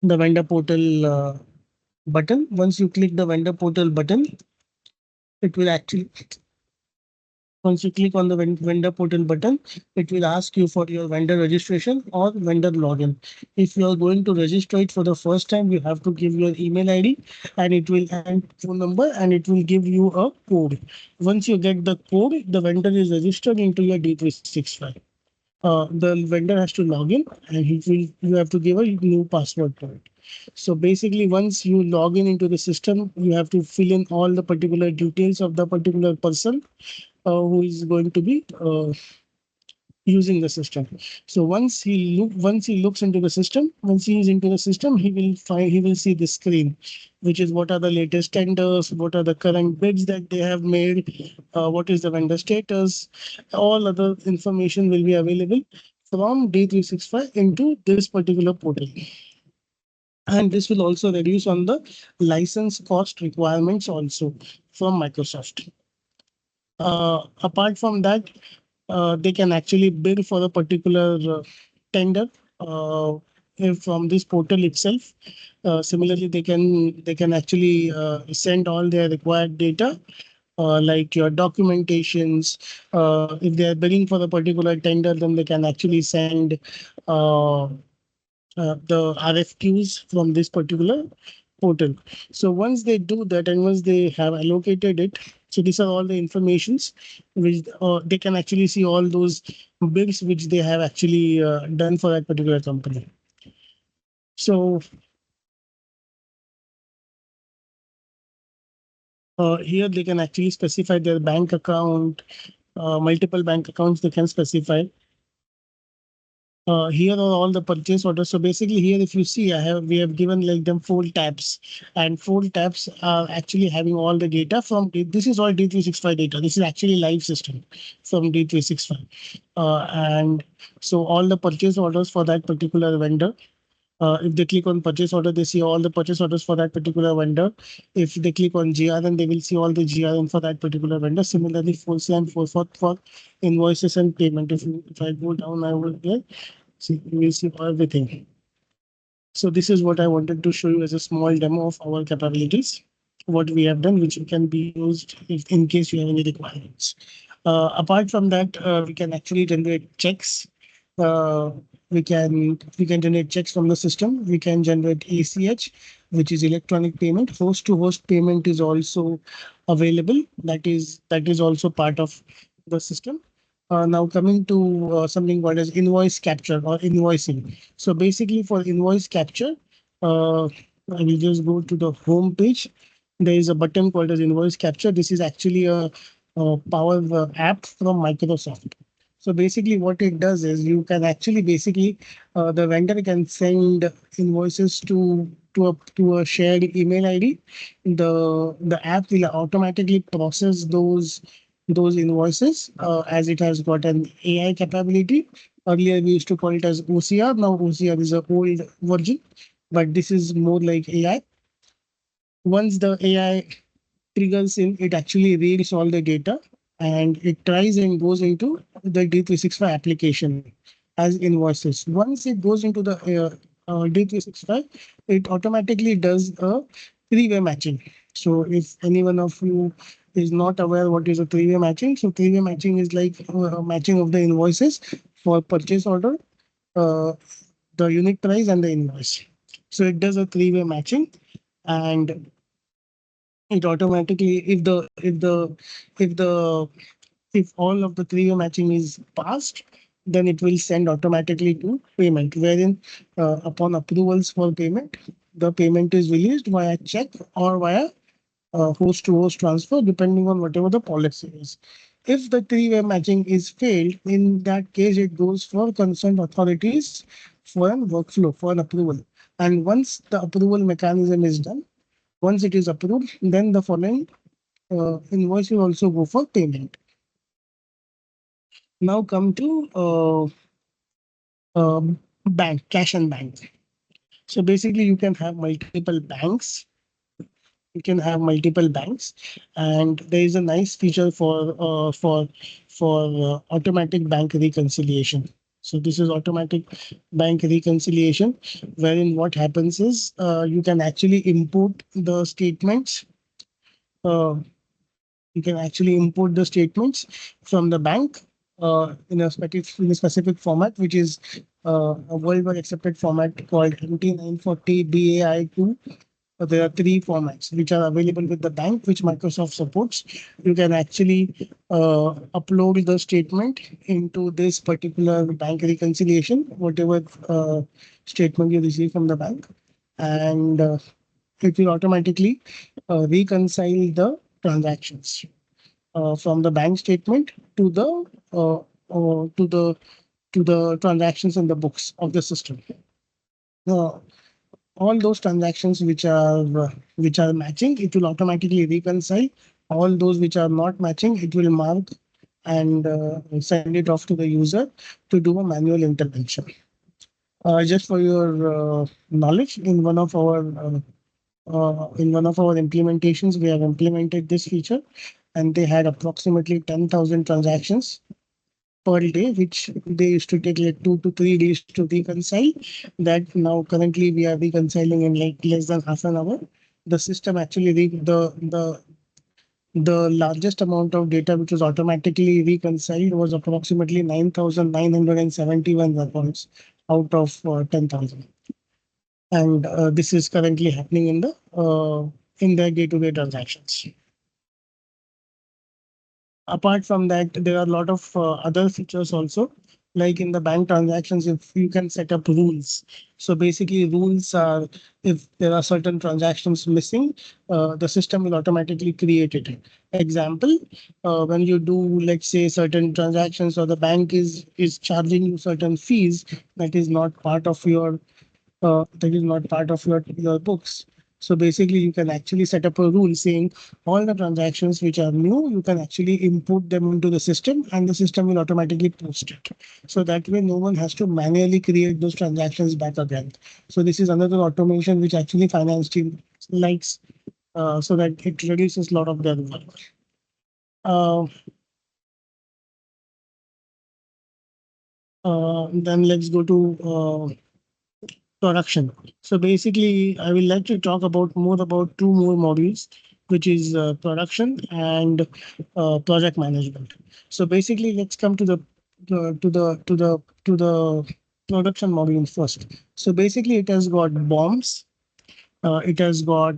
the vendor portal button. Once you click the vendor portal button, it will actually once you click on the vendor portal button, it will ask you for your vendor registration or vendor login. If you are going to register it for the first time, you have to give your email ID and it will and phone number, and it will give you a code. Once you get the code, the vendor is registered into your D365. The vendor has to log in, and you have to give a new password to it. So basically, once you log in into the system, you have to fill in all the particular details of the particular person who is going to be using the system. So once he looks into the system, once he is into the system, he will see the screen, which is what are the latest tenders, what are the current bids that they have made, what is the vendor status, all other information will be available from D365 into this particular portal. And this will also reduce on the license cost requirements also from Microsoft. Apart from that, they can actually bid for a particular tender. from this portal itself. Similarly, they can actually send all their required data, like your documentations. If they are bidding for a particular tender, then they can actually send uh, the RFQs from this particular portal. So once they do that and once they have allocated it, so these are all the informations which they can actually see all those bids which they have actually done for that particular company. So here they can actually specify their bank account, multiple bank accounts they can specify. Here are all the purchase orders. So basically here, if you see, we have given like them 4 tabs, and 4 tabs are actually having all the data from this is all D365 data. This is actually live system from D365. And so all the purchase orders for that particular vendor. If they click on purchase order, they see all the purchase orders for that particular vendor. If they click on GRN, they will see all the GRN for that particular vendor. Similarly, for invoices and payment. If I go down, I will get. See, you will see everything. So this is what I wanted to show you as a small demo of our capabilities, what we have done, which can be used if, in case you have any requirements. Apart from that, we can actually generate checks. Uh, we can generate checks from the system. We can generate ACH, which is electronic payment. Host to host payment is also available. That is also part of the system. Now coming to something called as invoice capture or invoicing. So basically for invoice capture, I will just go to the home page. There is a button called as invoice capture. This is actually a power app from Microsoft. So basically what it does is you can actually basically the vendor can send invoices to a shared email ID. The app will automatically process those invoices as it has got an AI capability. Earlier we used to call it as OCR. Now OCR is a old version, but this is more like AI. Once the AI triggers in, it actually reads all the data and it tries and goes into the D365 application as invoices. Once it goes into the D365, it automatically does a three-way matching. So if any one of you is not aware what is a three-way matching, so three-way matching is like matching of the invoices for purchase order, uh, the unit price and the invoice. So it does a three-way matching, and it automatically if all of the three-way matching is passed, then it will send automatically to payment, wherein upon approvals for payment, the payment is released via check or via host to host transfer, depending on whatever the policy is. If the three-way matching is failed, in that case, it goes for concerned authorities for an workflow, for an approval. And once the approval mechanism is done, once it is approved, then the following invoice will also go for payment. Now come to bank, cash and bank. So basically, you can have multiple banks. You can have multiple banks, and there is a nice feature for automatic bank reconciliation. So this is automatic bank reconciliation, wherein what happens is you can actually import the statements. Uh, you can actually import the statements from the bank in a specific format, which is a worldwide accepted format called MT940 BAI2. There are 3 formats which are available with the bank, which Microsoft supports. You can actually upload the statement into this particular bank reconciliation, whatever statement you receive from the bank, and it will automatically reconcile the transactions from the bank statement to uh, to the to the transactions in the books of the system. Uh, all those transactions which are matching, it will automatically reconcile. All those which are not matching, it will mark and send it off to the user to do a manual intervention. Just for your knowledge, in one of our implementations, we have implemented this feature, and they had approximately 10,000 transactions. per day, which they used to take like 2 to 3 days to reconcile. That now currently we are reconciling in like less than half an hour. The system actually the largest amount of data which was automatically reconciled was approximately 9,971 records out of 10,000. And this is currently happening in their day-to-day transactions. Apart from that, there are a lot of other features also. Like in the bank transactions, if you can set up rules. So basically, rules are if there are certain transactions missing, the system will automatically create it. Example, when you do, let's say, certain transactions, or the bank is charging you certain fees that is not part of your books. So basically, you can actually set up a rule saying all the transactions which are new, you can actually input them into the system and the system will automatically post it. So that way, no one has to manually create those transactions back again. So this is another automation which actually finance team likes, so that it reduces a lot of their work. Uh, then let's go to production. So basically, I will like to talk about more about two more modules, which is production and project management. So basically, let's come to the production module first. So basically, it has got bombs, it has got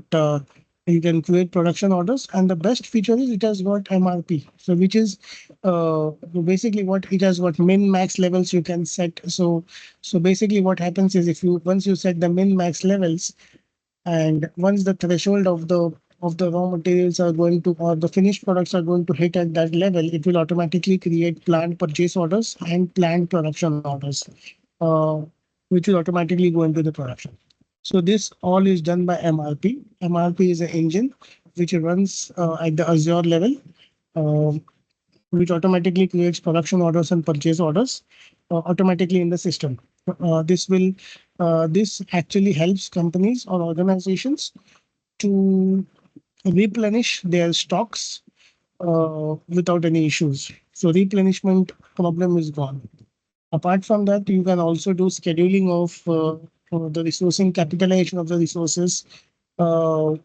you can create production orders, and the best feature is it has got MRP. So which is basically what it has got min max levels you can set. So basically what happens is if you once you set the min max levels, and once the threshold of the raw materials are going to or the finished products are going to hit at that level, it will automatically create planned purchase orders and planned production orders, uh, which will automatically go into the production. So this all is done by MRP. MRP is an engine which runs at the Azure level, uh, which automatically creates production orders and purchase orders automatically in the system. This actually helps companies or organizations to replenish their stocks without any issues. So replenishment problem is gone. Apart from that, you can also do scheduling of the resourcing capitalization of the resources. Uh,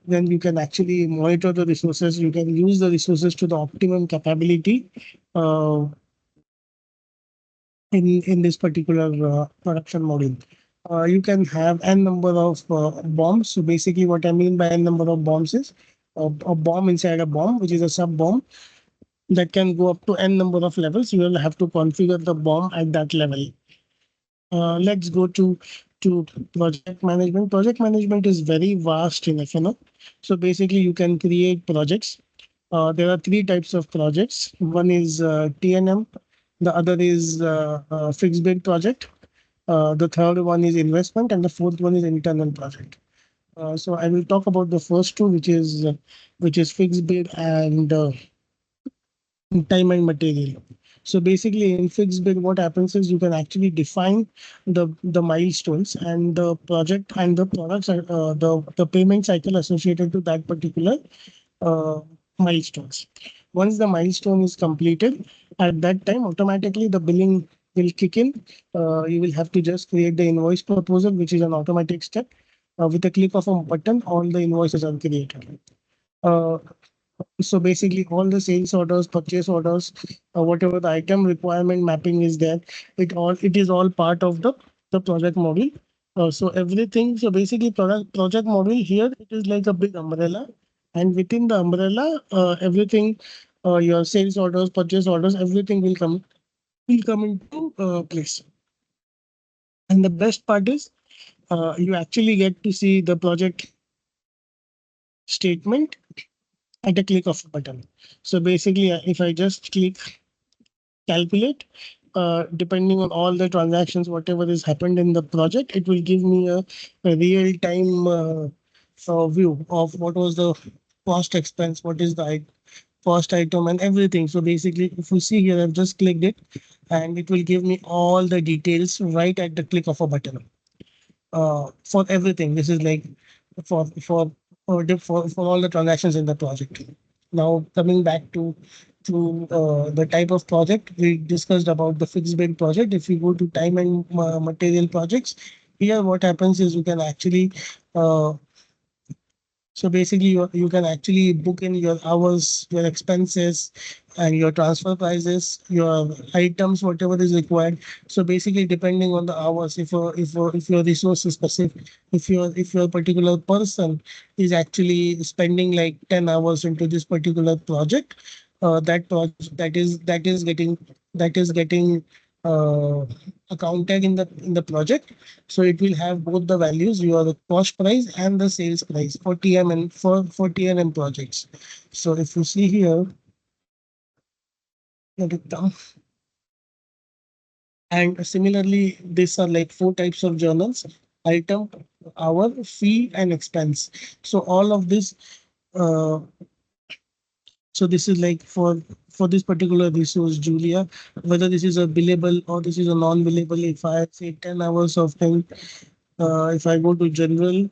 then you can actually monitor the resources. You can use the resources to the optimum capability uh, in this particular production module. You can have n number of bombs. So basically, what I mean by n number of bombs is a bomb inside a bomb, which is a sub bomb that can go up to n number of levels. You will have to configure the bomb at that level. Let's go to project management. Project management is very vast in FNO. So basically, you can create projects. There are three types of projects. One is TNM, the other is fixed bid project. The third one is investment, and the fourth one is internal project. So I will talk about the first two, which is fixed bid and time and material. So basically, in fixed bid, what happens is you can actually define the milestones and the project and the products, the payment cycle associated to that particular uh, milestones. Once the milestone is completed, at that time, automatically the billing will kick in. You will have to just create the invoice proposal, which is an automatic step. With a click of a button, all the invoices are created. Uh, so basically, all the sales orders, purchase orders, whatever the item requirement mapping is there, it is all part of the project model. So everything. So basically, project model here it is like a big umbrella, and within the umbrella, everything, your sales orders, purchase orders, everything will come into place. And the best part is, you actually get to see the project statement at a click of a button. So basically, if I just click calculate, depending on all the transactions, whatever has happened in the project, it will give me a real time view of what was the cost expense, what is the cost item and everything. So basically, if you see here, I've just clicked it and it will give me all the details right at the click of a button for everything. This is like for for all the transactions in the project. Now coming back to to the type of project. We discussed about the fixed bid project. If you go to time and material projects, here what happens is you can actually so basically, you can actually book in your hours, your expenses, and your transfer prices, your items, whatever is required. So basically, depending on the hours, if your resource is specific, if your particular person is actually spending like 10 hours into this particular project, that project that is getting uh, accounted in the project. So it will have both the values, your cost price and the sales price for TM and for TNM projects. So if you see here, let it down. And similarly, these are like four types of journals: item, hour, fee, and expense. So all of this, uh, so this is like for this particular resource, Julia, whether this is a billable or this is a non-billable. If I say 10 hours of thing, if I go to general,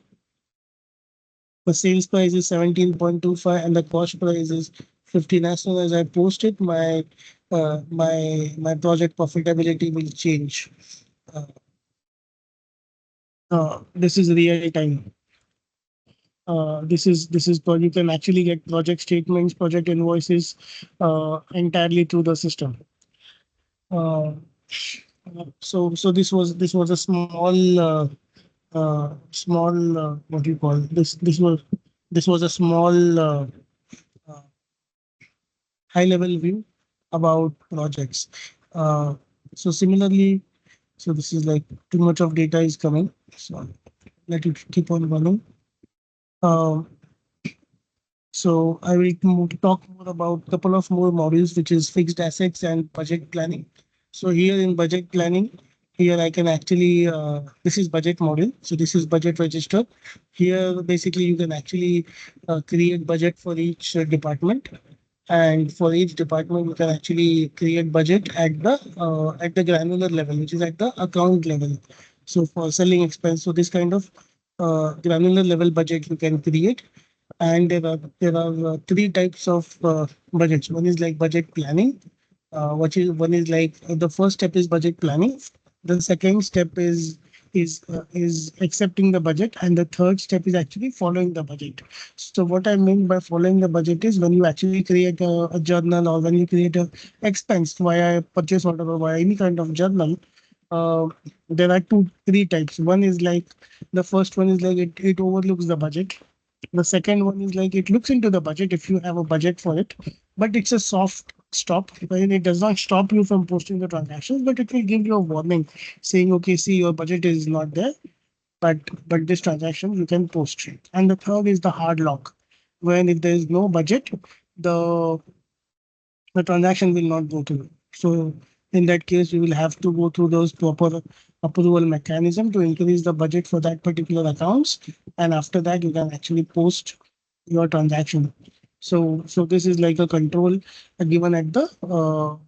the sales price is 17.25 and the cost price is 15. As soon as I post it, my project profitability will change. Uh, this is real time. This is you can actually get project statements, project invoices entirely through the system. Uh, so this was a small what do you call this was a small uh, high level view about projects. Uh, so similarly, so this is like too much of data is coming. So let it keep on running. Um, so I will talk more about a couple of more modules, which is fixed assets and budget planning. So here in budget planning, here I can actually, this is budget module. So this is budget register. Here, basically, you can actually create budget for each department. And for each department, you can actually create budget at the granular level, which is at the account level. So for selling expense, so this kind of granular level budget you can create. And there are three types of budgets. One is like budget planning, one is like the first step is budget planning. The second step is accepting the budget, and the third step is actually following the budget. So what I mean by following the budget is when you actually create a journal, or when you create a expense via purchase order or via any kind of journal. Uh, there are three types. One is like the first one is like it overlooks the budget. The second one is like it looks into the budget if you have a budget for it, but it's a soft stop. Wherein it does not stop you from posting the transactions, but it will give you a warning saying, okay, see, your budget is not there, but this transaction you can post. And the third is the hard lock, when if there is no budget, the the transaction will not go through. So in that case, you will have to go through those proper approval mechanism to increase the budget for that particular accounts. And after that, you can actually post your transaction. So this is like a control given at the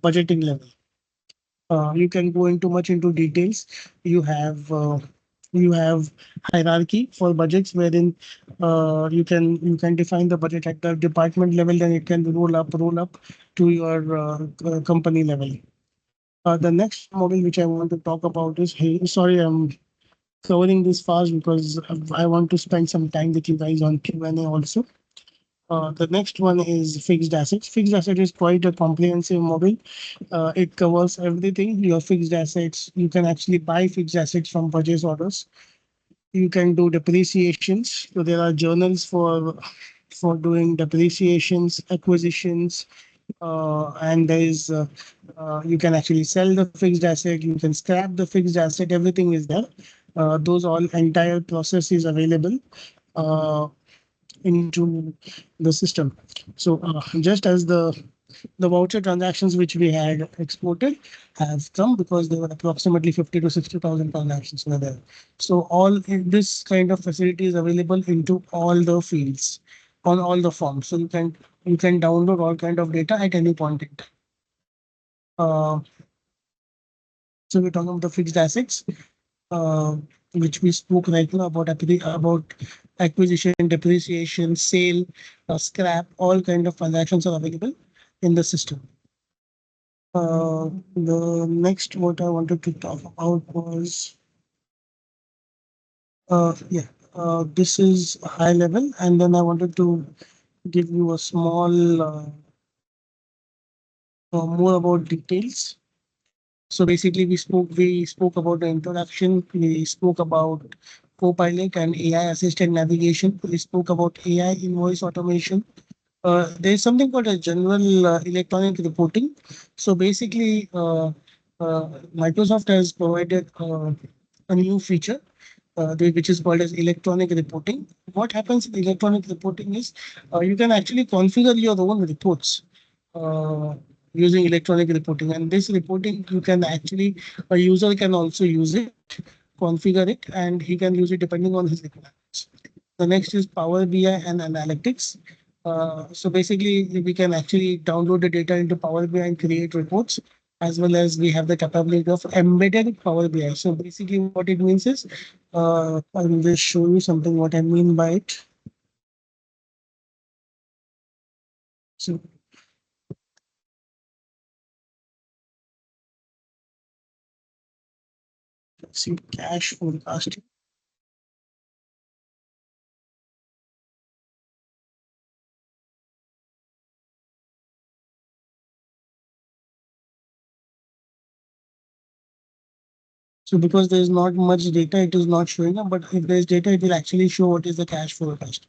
budgeting level. You can go into much into details. You have hierarchy for budgets, wherein you can define the budget at the department level, then it can roll up to your company level. The next model which I want to talk about is, hey, sorry, I'm covering this fast because I want to spend some time with you guys on Q&A also. The next one is fixed assets. Fixed asset is quite a comprehensive model. It covers everything. Your fixed assets, you can actually buy fixed assets from purchase orders. You can do depreciations. So there are journals for doing depreciations, acquisitions, and there is you can actually sell the fixed asset. You can scrap the fixed asset. Everything is there. Those all entire process is available. Into the system. So just as the voucher transactions which we had exported have come because there were approximately 50 to 60,000 transactions were there. So all this kind of facility is available into all the fields on all the forms. So you can download all kind of data at any point in time. So we're talking about the fixed assets, uh, which we spoke right now about about acquisition, depreciation, sale, scrap, all kind of transactions are available. in the system. The next what I wanted to talk about was this is high level, and then I wanted to give you a small more about details. So basically, we spoke about the introduction. We spoke about Copilot and AI assisted navigation. We spoke about AI invoice automation. There is something called a general electronic reporting. So basically, Microsoft has provided a new feature which is called as electronic reporting. What happens in electronic reporting is you can actually configure your own reports uh, using electronic reporting. And this reporting, you can actually, a user can also use it, configure it, and he can use it depending on his requirements. The next is Power BI and analytics. So basically, we can actually download the data into Power BI and create reports, as well as we have the capability of embedded Power BI. So basically, what it means is, I will just show you something what I mean by it. So, see cash forecasting. So because there is not much data, it is not showing up. But if there is data, it will actually show what is the cash forecast.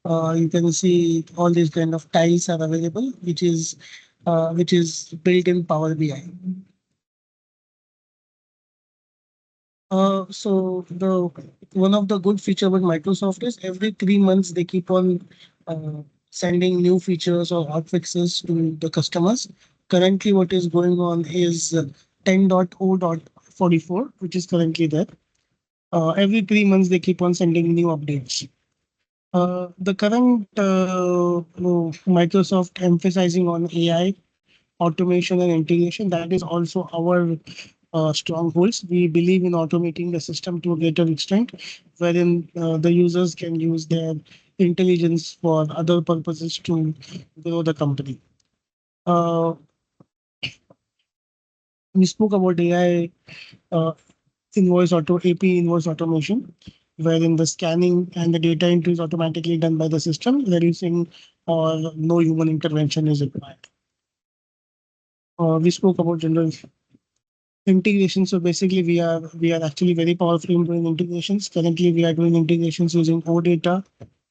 You can see all these kind of tiles are available, which is built in Power BI. So the one of the good feature with Microsoft is every 3 months they keep on sending new features or hot fixes to the customers. Currently, what is going on is 10.0.44, which is currently there. Every 3 months they keep on sending new updates. The current Microsoft emphasizing on AI, automation, and integration, that is also our strongholds. We believe in automating the system to a greater extent, wherein the users can use their intelligence for other purposes to grow the company. Uh, we spoke about AI invoice auto AP invoice automation, wherein the scanning and the data entry is automatically done by the system, reducing or no human intervention is required. We spoke about general integration. So basically, we are actually very powerful in doing integrations. Currently, we are doing integrations using OData,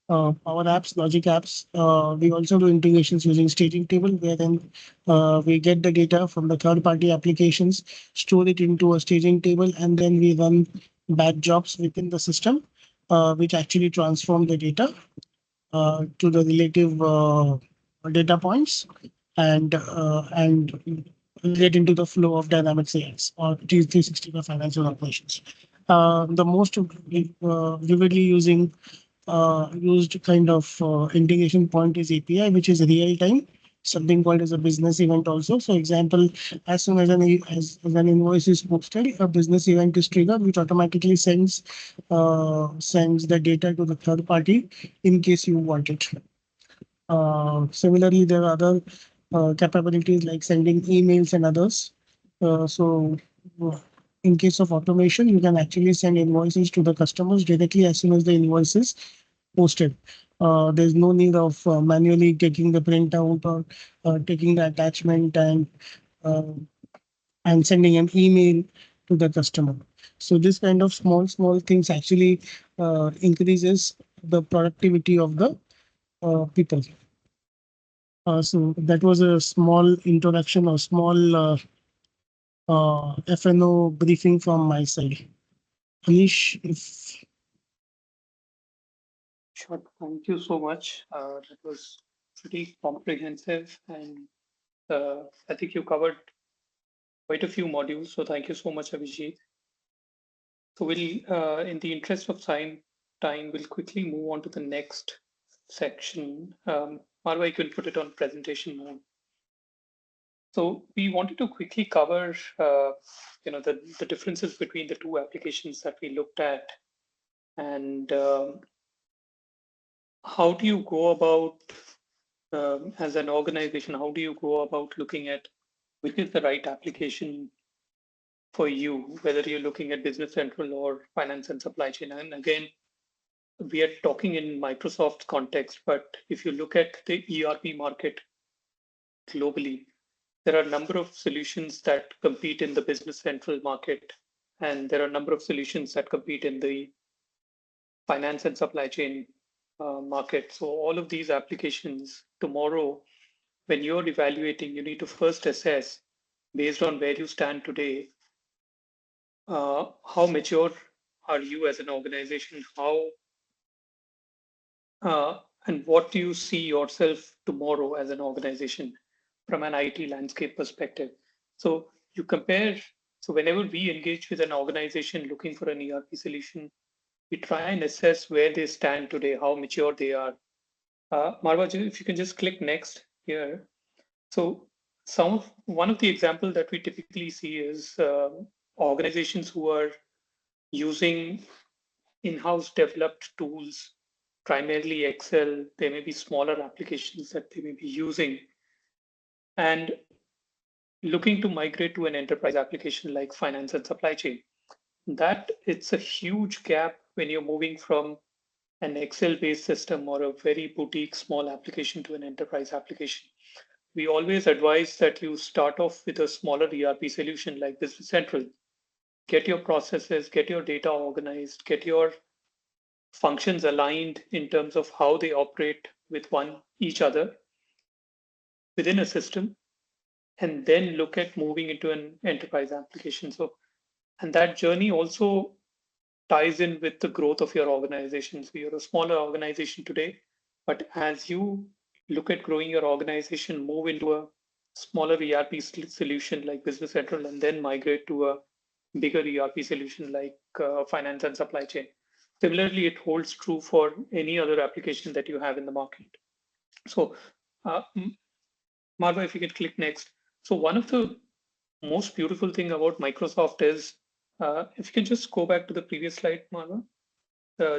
Power Apps, Logic Apps. We also do integrations using staging table, wherein we get the data from the third-party applications, store it into a staging table, and then we run batch jobs within the system, which actually transform the data to the relative data points and get into the flow of Dynamics AX or D365 financial operations. The most vividly used kind of integration point is API, which is real time, something called as a business event also. So example, as soon as as an invoice is posted, a business event is triggered, which automatically sends the data to the third party in case you want it. Similarly, there are other capabilities like sending emails and others. So in case of automation, you can actually send invoices to the customers directly as soon as the invoice is posted. There's no need of manually taking the printout or taking the attachment uh, and sending an email to the customer. So this kind of small things actually increases the productivity of the people. So that was a small introduction or small FNO briefing from my side. Anish, if Sure. Thank you so much. That was pretty comprehensive, and I think you covered quite a few modules. So thank you so much, Abhijit. So in the interest of time, we'll quickly move on to the next section. Marwa, you can put it on presentation mode. So we wanted to quickly cover, the differences between the two applications that we looked at, and how do you go about as an organization, how do you go about looking at which is the right application for you, whether you're looking at Business Central or finance and supply chain? And again, we are talking in Microsoft's context, but if you look at the ERP market globally, there are a number of solutions that compete in the Business Central market, and there are a number of solutions that compete in the finance and supply chain market. So all of these applications tomorrow, when you're evaluating, you need to first assess based on where you stand today, how mature are you as an organization, how and what do you see yourself tomorrow as an organization from an IT landscape perspective. So you compare, so whenever we engage with an organization looking for an ERP solution, we try and assess where they stand today, how mature they are. Marwa, if you can just click next here. So one of the examples that we typically see is organizations who are using in-house developed tools, primarily Excel. There may be smaller applications that they may be using, and looking to migrate to an enterprise application like finance and supply chain. That it's a huge gap when you're moving from an Excel-based system or a very boutique small application to an enterprise application. We always advise that you start off with a smaller ERP solution like Business Central. Get your processes, get your data organized, get your functions aligned in terms of how they operate with each other within a system, and then look at moving into an enterprise application. So, and that journey also ties in with the growth of your organization. So you're a smaller organization today, but as you look at growing your organization, move into a smaller ERP solution like Business Central, and then migrate to a bigger ERP solution like finance and supply chain. Similarly, it holds true for any other application that you have in the market. So, Marva, if you can click next. So one of the most beautiful thing about Microsoft is, if you can just go back to the previous slide, Marva,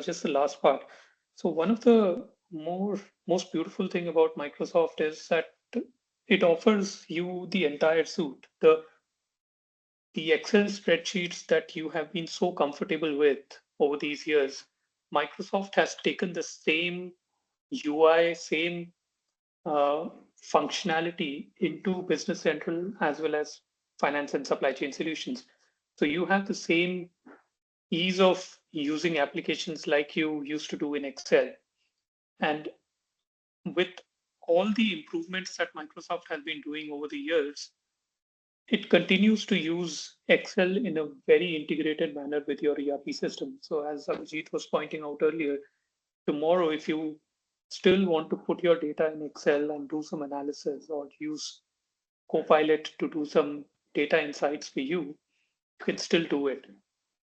just the last part. So one of the most beautiful thing about Microsoft is that it offers you the entire suite. The Excel spreadsheets that you have been so comfortable with over these years, Microsoft has taken the same UI, same uh, functionality into Business Central as well as finance and supply chain solutions. So you have the same ease of using applications like you used to do in Excel. And with all the improvements that Microsoft has been doing over the years, it continues to use Excel in a very integrated manner with your ERP system. So as Abhijit was pointing out earlier, tomorrow, if you still want to put your data in Excel and do some analysis or use Copilot to do some data insights for you, you can still do it.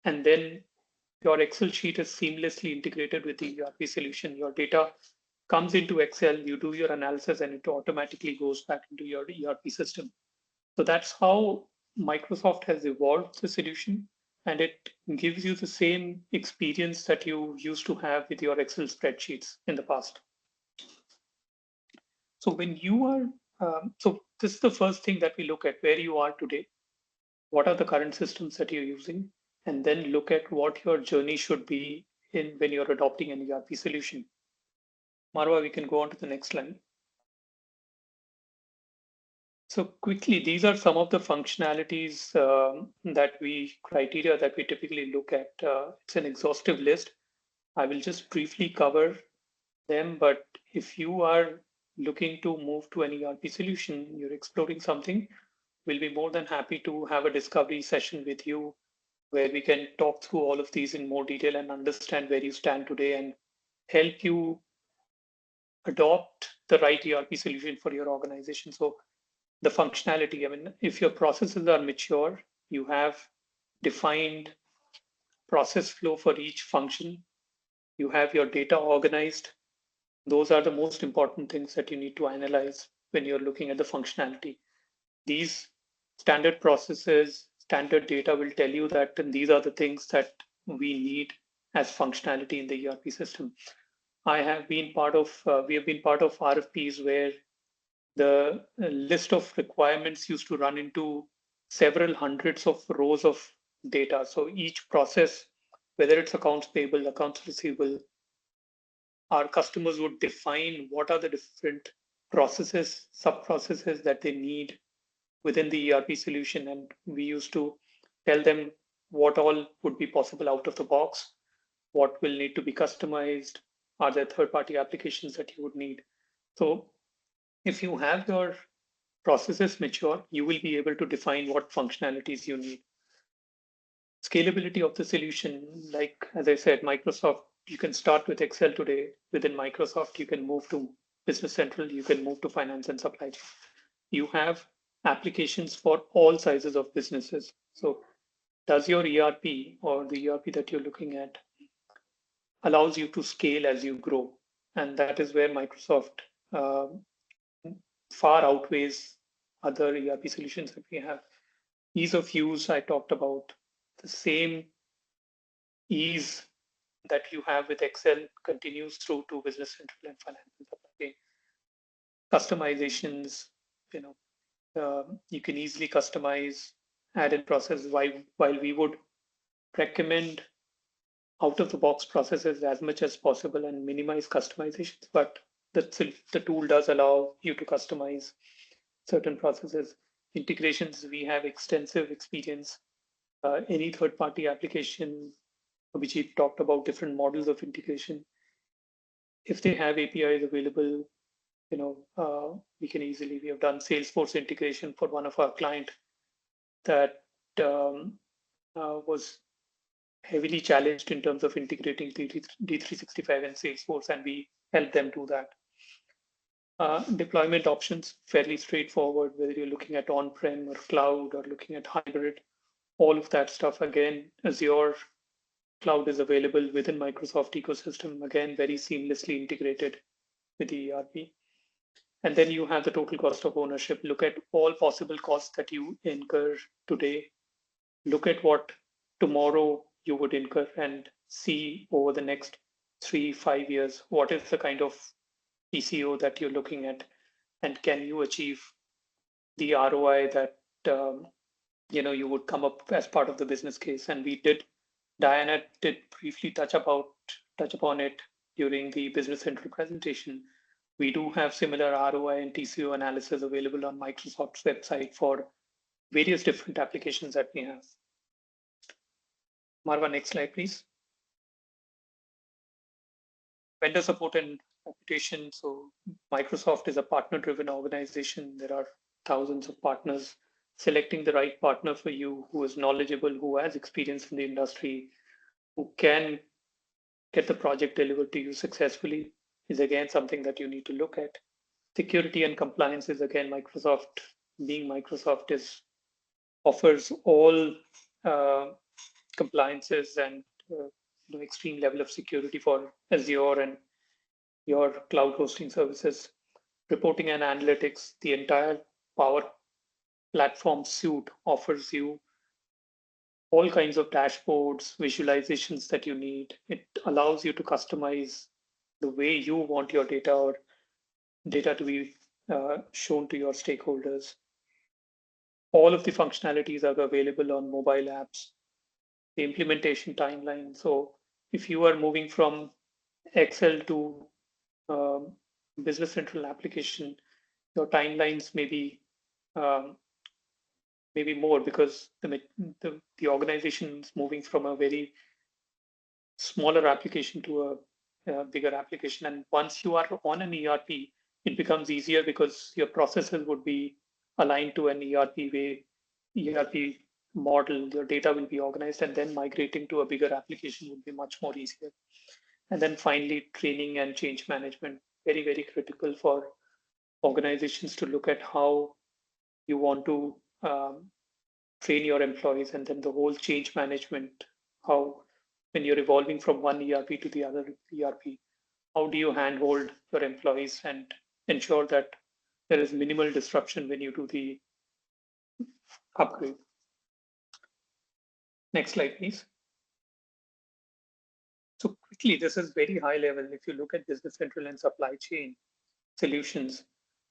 And then your Excel sheet is seamlessly integrated with the ERP solution. Your data comes into Excel, you do your analysis, and it automatically goes back into your ERP system. So that's how Microsoft has evolved the solution, and it gives you the same experience that you used to have with your Excel spreadsheets in the past. So when you are, so this is the first thing that we look at, where you are today, what are the current systems that you're using, and then look at what your journey should be in when you're adopting an ERP solution. Marwa, we can go on to the next slide. So quickly, these are some of the functionalities criteria that we typically look at. It's an exhaustive list. I will just briefly cover them, but if you are looking to move to an ERP solution, you're exploring something, we'll be more than happy to have a discovery session with you where we can talk through all of these in more detail and understand where you stand today and help you adopt the right ERP solution for your organization. So the functionality, I mean, if your processes are mature, you have defined process flow for each function, you have your data organized, those are the most important things that you need to analyze when you're looking at the functionality. These standard processes, standard data will tell you that these are the things that we need as functionality in the ERP system. we have been part of RFPs where the list of requirements used to run into several hundreds of rows of data. So each process, whether it's accounts payable, accounts receivable, our customers would define what are the different processes, sub-processes that they need within the ERP solution. And we used to tell them what all would be possible out of the box, what will need to be customized, are there third-party applications that you would need. So if you have your processes mature, you will be able to define what functionalities you need. Scalability of the solution, like as I said, Microsoft, you can start with Excel today. Within Microsoft, you can move to Business Central, you can move to finance and supply chain. You have applications for all sizes of businesses. So does your ERP or the ERP that you're looking at allows you to scale as you grow? And that is where Microsoft far outweighs other ERP solutions that we have. Ease of use, I talked about. The same ease that you have with Excel continues through to Business Central and Finance and Supply Chain. Customizations, you can easily customize, add in process, while we would recommend out of the box processes as much as possible and minimize customizations, but the tool does allow you to customize certain processes. Integrations, we have extensive experience. Any third-party application, which we talked about different models of integration, if they have APIs available, we have done Salesforce integration for one of our client that was heavily challenged in terms of integrating D365 and Salesforce, and we helped them do that. Deployment options, fairly straightforward, whether you're looking at on-prem or cloud or looking at hybrid, all of that stuff. Again, Azure cloud is available within Microsoft ecosystem, again, very seamlessly integrated with the ERP. And then you have the total cost of ownership. Look at all possible costs that you incur today. Look at what tomorrow you would incur and see over the next 3-5 years, what is the kind of TCO that you're looking at, and can you achieve the ROI that you would come up as part of the business case. And Diana did briefly touch upon it during the Business Central presentation. We do have similar ROI and TCO analysis available on Microsoft's website for various different applications that we have. Marwa, next slide, please. Vendor support and reputation. So Microsoft is a partner-driven organization. There are thousands of partners. Selecting the right partner for you who is knowledgeable, who has experience in the industry, who can get the project delivered to you successfully is again something that you need to look at. Security and compliance is again Microsoft, being Microsoft offers all compliances and extreme level of security for Azure and your cloud hosting services. Reporting and analytics, the entire Power Platform suite offers you all kinds of dashboards, visualizations that you need. It allows you to customize the way you want your data or data to be shown to your stakeholders. All of the functionalities are available on mobile apps. The implementation timeline. So if you are moving from Excel to Business Central application, your timelines may be maybe more because the organization is moving from a very smaller application to a bigger application. And once you are on an ERP, it becomes easier because your processes would be aligned to an ERP model. Your data will be organized, and then migrating to a bigger application would be much more easier. And then finally, training and change management, very, very critical for organizations to look at how you want to train your employees, and then the whole change management, how when you're evolving from one ERP to the other ERP, how do you handhold your employees and ensure that there is minimal disruption when you do the upgrade. Next slide, please. So quickly, this is very high level. If you look at Business Central and supply chain solutions,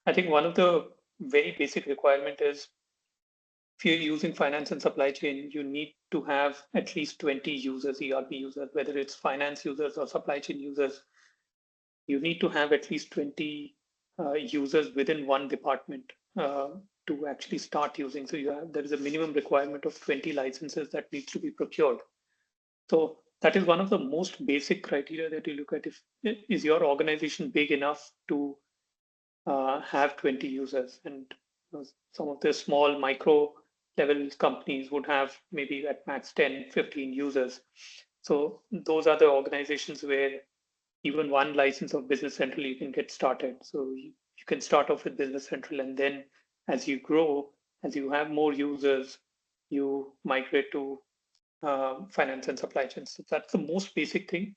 I think one of the very basic requirement is if you're using finance and supply chain, you need to have at least 20 users, ERP users, whether it's finance users or supply chain users. You need to have at least 20 users within one department to actually start using. So there is a minimum requirement of 20 licenses that needs to be procured. So that is one of the most basic criteria that you look at. If is your organization big enough to have 20 users, and some of the small micro level companies would have maybe at max 10, 15 users. So those are the organizations where even one license of Business Central you can get started. So you can start off with Business Central, and then as you grow, as you have more users, you migrate to finance and supply chain. So that's the most basic thing.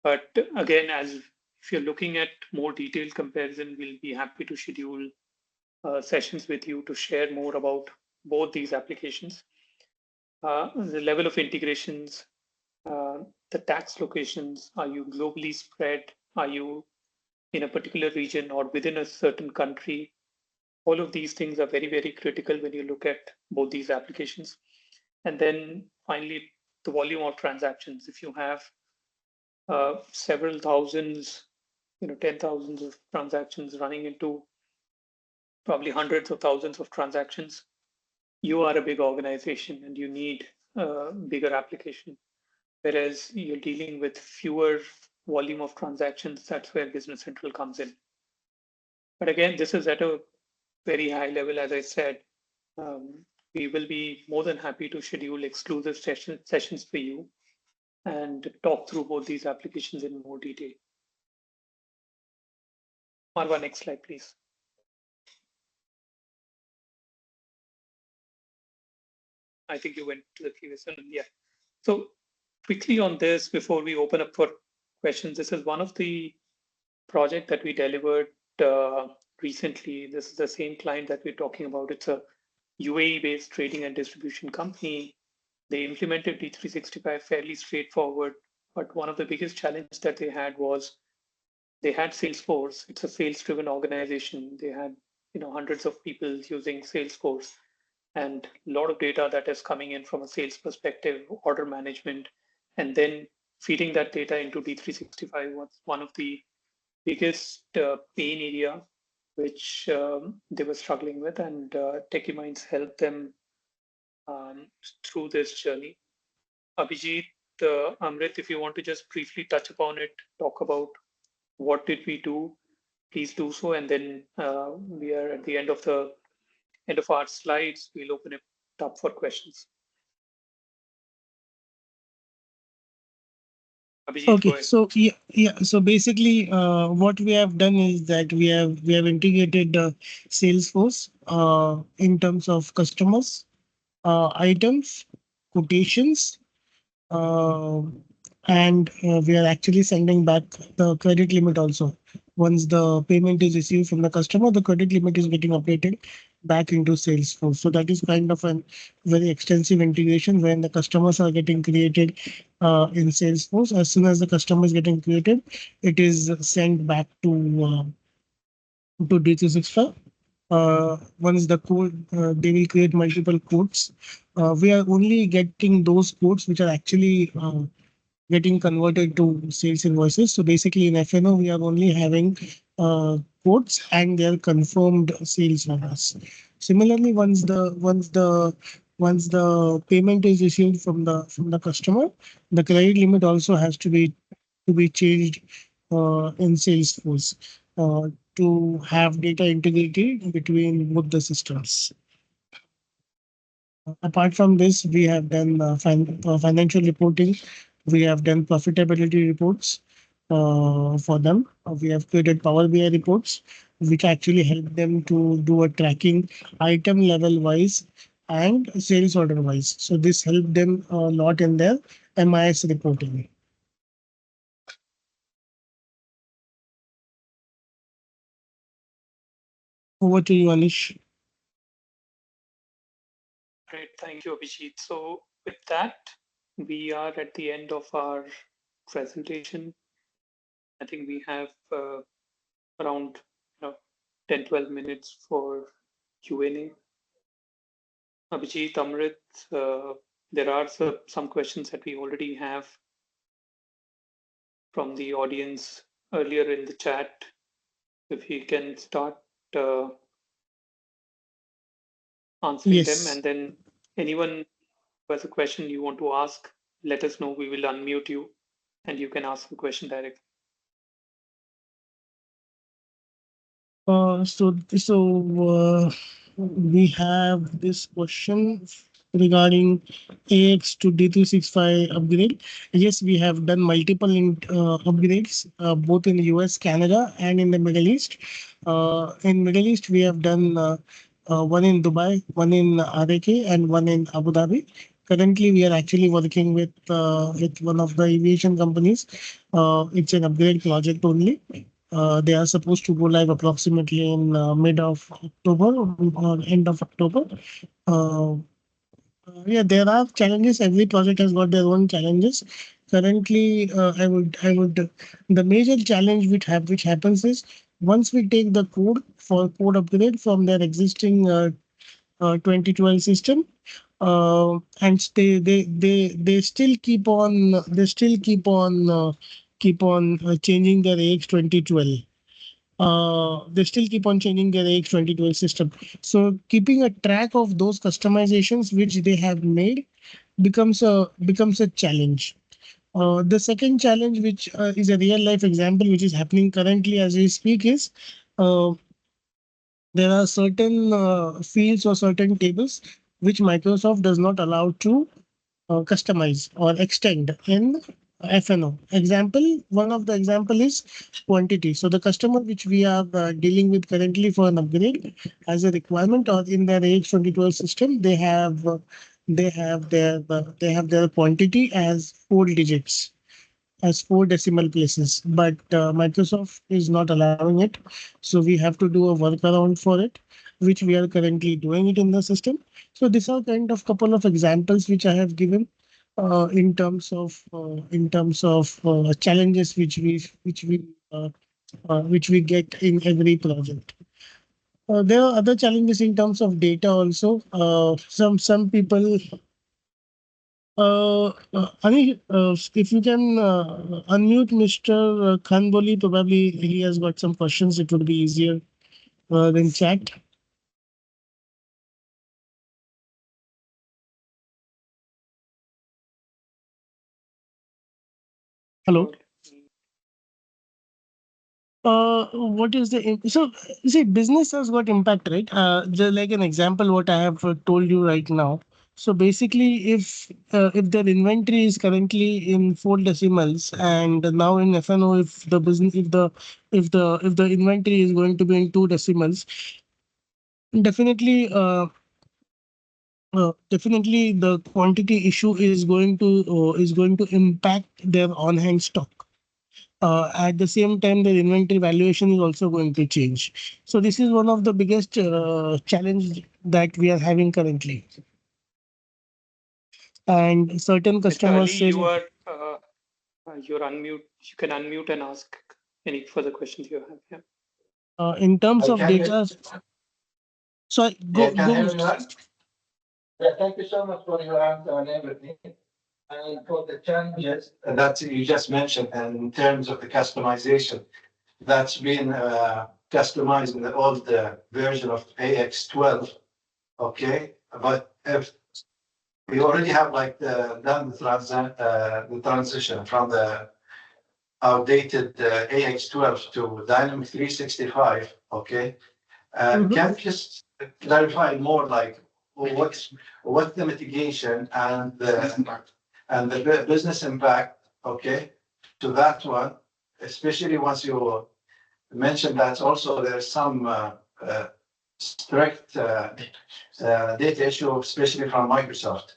But again, as if you're looking at more detailed comparison, we'll be happy to schedule sessions with you to share more about both these applications. The level of integrations, the tax locations, are you globally spread? Are you in a particular region or within a certain country? All of these things are very, very critical when you look at both these applications. And then finally, the volume of transactions. If you have several thousands, 10,000s of transactions running into probably hundreds of thousands of transactions, you are a big organization and you need a bigger application. Whereas you're dealing with fewer volume of transactions, that's where Business Central comes in. But again, this is at a very high level, as I said. We will be more than happy to schedule exclusive sessions for you and talk through both these applications in more detail. Marwa, next slide, please. I think you went to the previous one. Yeah. So quickly on this, before we open up for questions, this is one of the project that we delivered recently. This is the same client that we're talking about. It's a UAE-based trading and distribution company. They implemented D365 fairly straightforward, but one of the biggest challenges that they had was they had Salesforce. It's a sales-driven organization. They had hundreds of people using Salesforce, and a lot of data that is coming in from a sales perspective, order management, and then feeding that data into D365 was one of the biggest pain area which they were struggling with, and TechieMinds helped them through this journey. Abhijit, Amrit, if you want to just briefly touch upon it, talk about what did we do, please do so, and then we are at the end of our slides. We'll open it up for questions. Abhijit, Okay, so yeah. So basically, what we have done is that we have integrated Salesforce in terms of customers, items, quotations, uh, and we are actually sending back the credit limit also. Once the payment is received from the customer, the credit limit is getting updated back into Salesforce. So that is kind of a very extensive integration when the customers are getting created in Salesforce. As soon as the customer is getting created, it is sent back to D365. Once the code, they will create multiple codes. We are only getting those codes which are actually getting converted to sales invoices. So basically in FNO, we are only having quotes and their confirmed sales numbers. Similarly, once the payment is received from the customer, the credit limit also has to be changed in Salesforce to have data integrity between both the systems. Apart from this, we have done financial reporting. We have done profitability reports for them. We have created Power BI reports, which actually help them to do a tracking item level wise and sales order wise. So this helped them a lot in their MIS reporting. Over to you, Anish. Great, thank you, Abhijit. So with that, we are at the end of our presentation. I think we have around 10-12 minutes for Q&A. Abhijit, Amrit, there are some questions that we already have from the audience earlier in the chat. If you can start answering them, Yes. and then anyone who has a question you want to ask, let us know. We will unmute you and you can ask the question directly. We have this question regarding AX to D365 upgrade. Yes, we have done multiple upgrades, both in US, Canada, and in the Middle East. In Middle East, we have done one in Dubai, one in RAK, and one in Abu Dhabi. Currently, we are actually working with one of the aviation companies. It's an upgrade project only. They are supposed to go live approximately in mid of October or end of October. Uh, yeah, there are challenges. Every project has got their own challenges. Currently, the major challenge which happens is once we take the code for code upgrade from their existing 2012 system, and they still keep on changing their AX 2012. They still keep on changing their AX 2012 system. So keeping a track of those customizations which they have made becomes a challenge. The second challenge, which is a real life example, which is happening currently as we speak, is uh, there are certain fields or certain tables which Microsoft does not allow to customize or extend in FNO. One of the example is quantity. So the customer which we are dealing with currently for an upgrade as a requirement or in their AX 2012 system, they have their quantity as 4 digits, as 4 decimal places, but Microsoft is not allowing it. So we have to do a workaround for it, which we are currently doing it in the system. So these are kind of couple of examples which I have given in terms of challenges which we get in every project. There are other challenges in terms of data also. Some people Ani, if you can unmute Mr. Khanboli, probably he has got some questions. It would be easier than chat. Hello. What is so? See, business has got impact, right? Just like an example, what I have told you right now. So basically, if their inventory is currently in 4 decimals, and now in FNO, if the business if the inventory is going to be in 2 decimals, definitely definitely the quantity issue is going to impact their on hand stock. At the same time, their inventory valuation is also going to change. So this is one of the biggest challenge that we are having currently. And certain customers Ali, say you're unmute. You can unmute and ask any further questions you have. Yeah. in terms of data. So go. Yeah, thank you so much for your answer and everything. And for the challenges that you just mentioned, and in terms of the customization, that's been customized in the old version of AX12. Okay, but if we already have like done the transition from the outdated AX12 to Dynamics 365. Okay, can you just clarify more like what's the mitigation and the business impact, okay, to that one, especially once you mentioned that also there's some strict data issue, especially from Microsoft.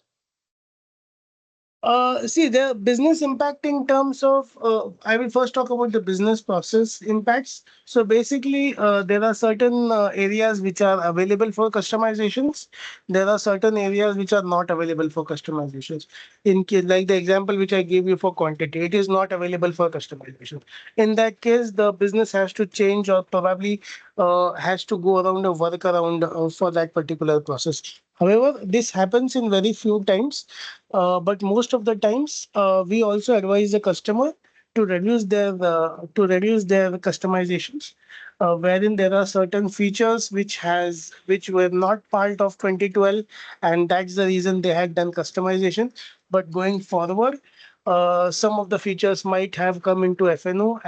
See, the business impact in terms of, I will first talk about the business process impacts. So basically, there are certain areas which are available for customizations. There are certain areas which are not available for customizations. Like the example which I gave you for quantity, it is not available for customization. In that case, the business has to change or probably has to go around a workaround for that particular process. However, this happens in very few times, but most of the times we also advise the customer to reduce their customizations, wherein there are certain features which were not part of 2012, and that's the reason they had done customization. But going forward, some of the features might have come into FNO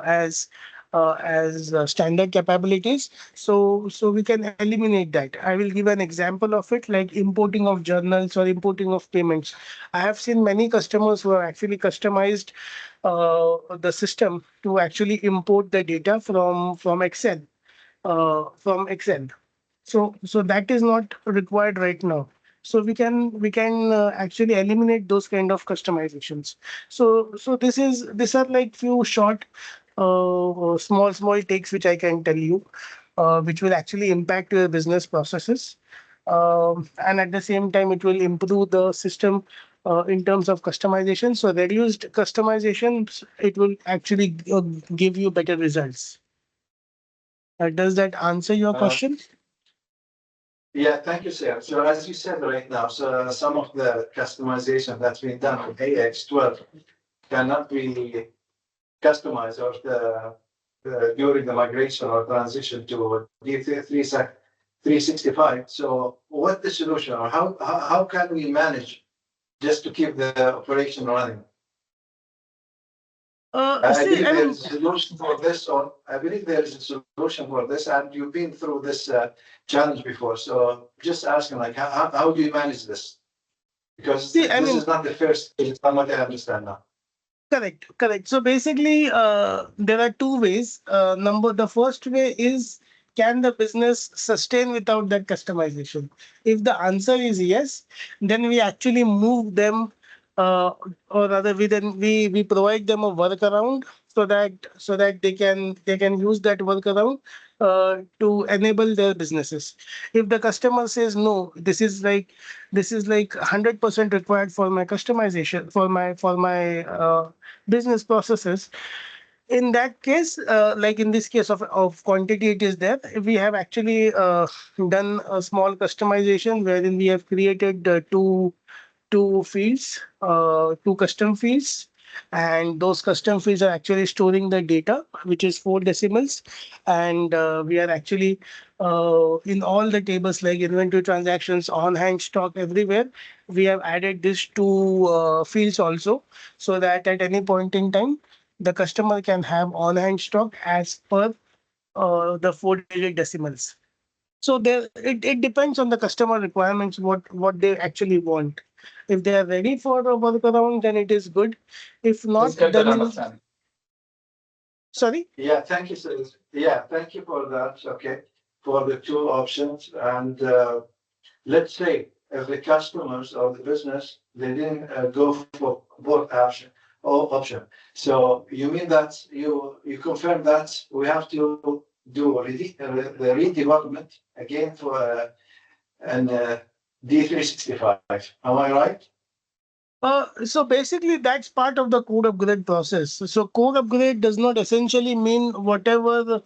as standard capabilities. So we can eliminate that. I will give an example of it, like importing of journals or importing of payments. I have seen many customers who have actually customized the system to actually import the data from Excel, from Excel. So that is not required right now. So we can actually eliminate those kind of customizations. So these are like few short small takes which I can tell you, which will actually impact your business processes. And at the same time, it will improve the system in terms of customization. So reduced customizations, it will actually give you better results. Does that answer your question? Yeah, thank you, sir. So as you said right now, so some of the customization that's been done with AX12 cannot be customized or during the migration or transition to D365. So what the solution, or how can we manage just to keep the operation running? I believe there is a solution for this, and you've been through this challenge before. So just asking, like, how do you manage this? Because this is not the first, from what I understand now. Correct. So basically, there are two ways. The first way is, can the business sustain without that customization? If the answer is yes, then we actually move them, or rather, we provide them a workaround so that they can use that workaround to enable their businesses. If the customer says no, this is like 100% required for my customization, for my business processes. In that case, like in this case of quantity, it is there. We have actually done a small customization wherein we have created two fields, two custom fields, and those custom fields are actually storing the data, which is 4 decimals. And we are actually in all the tables like inventory, transactions, on hand, stock, everywhere. We have added these two fields also, so that at any point in time, the customer can have on hand stock as per the 4-digit decimals. So it depends on the customer requirements, what they actually want. If they are ready for a workaround, then it is good. If not, then sorry. Yeah, thank you, sir. Yeah, thank you for that. Okay, for the two options. And let's say if the customers or the business, they didn't go for both option. So you mean that you confirm that we have to do the redevelopment again for an D365. Am I right? So basically, that's part of the code upgrade process. So code upgrade does not essentially mean whatever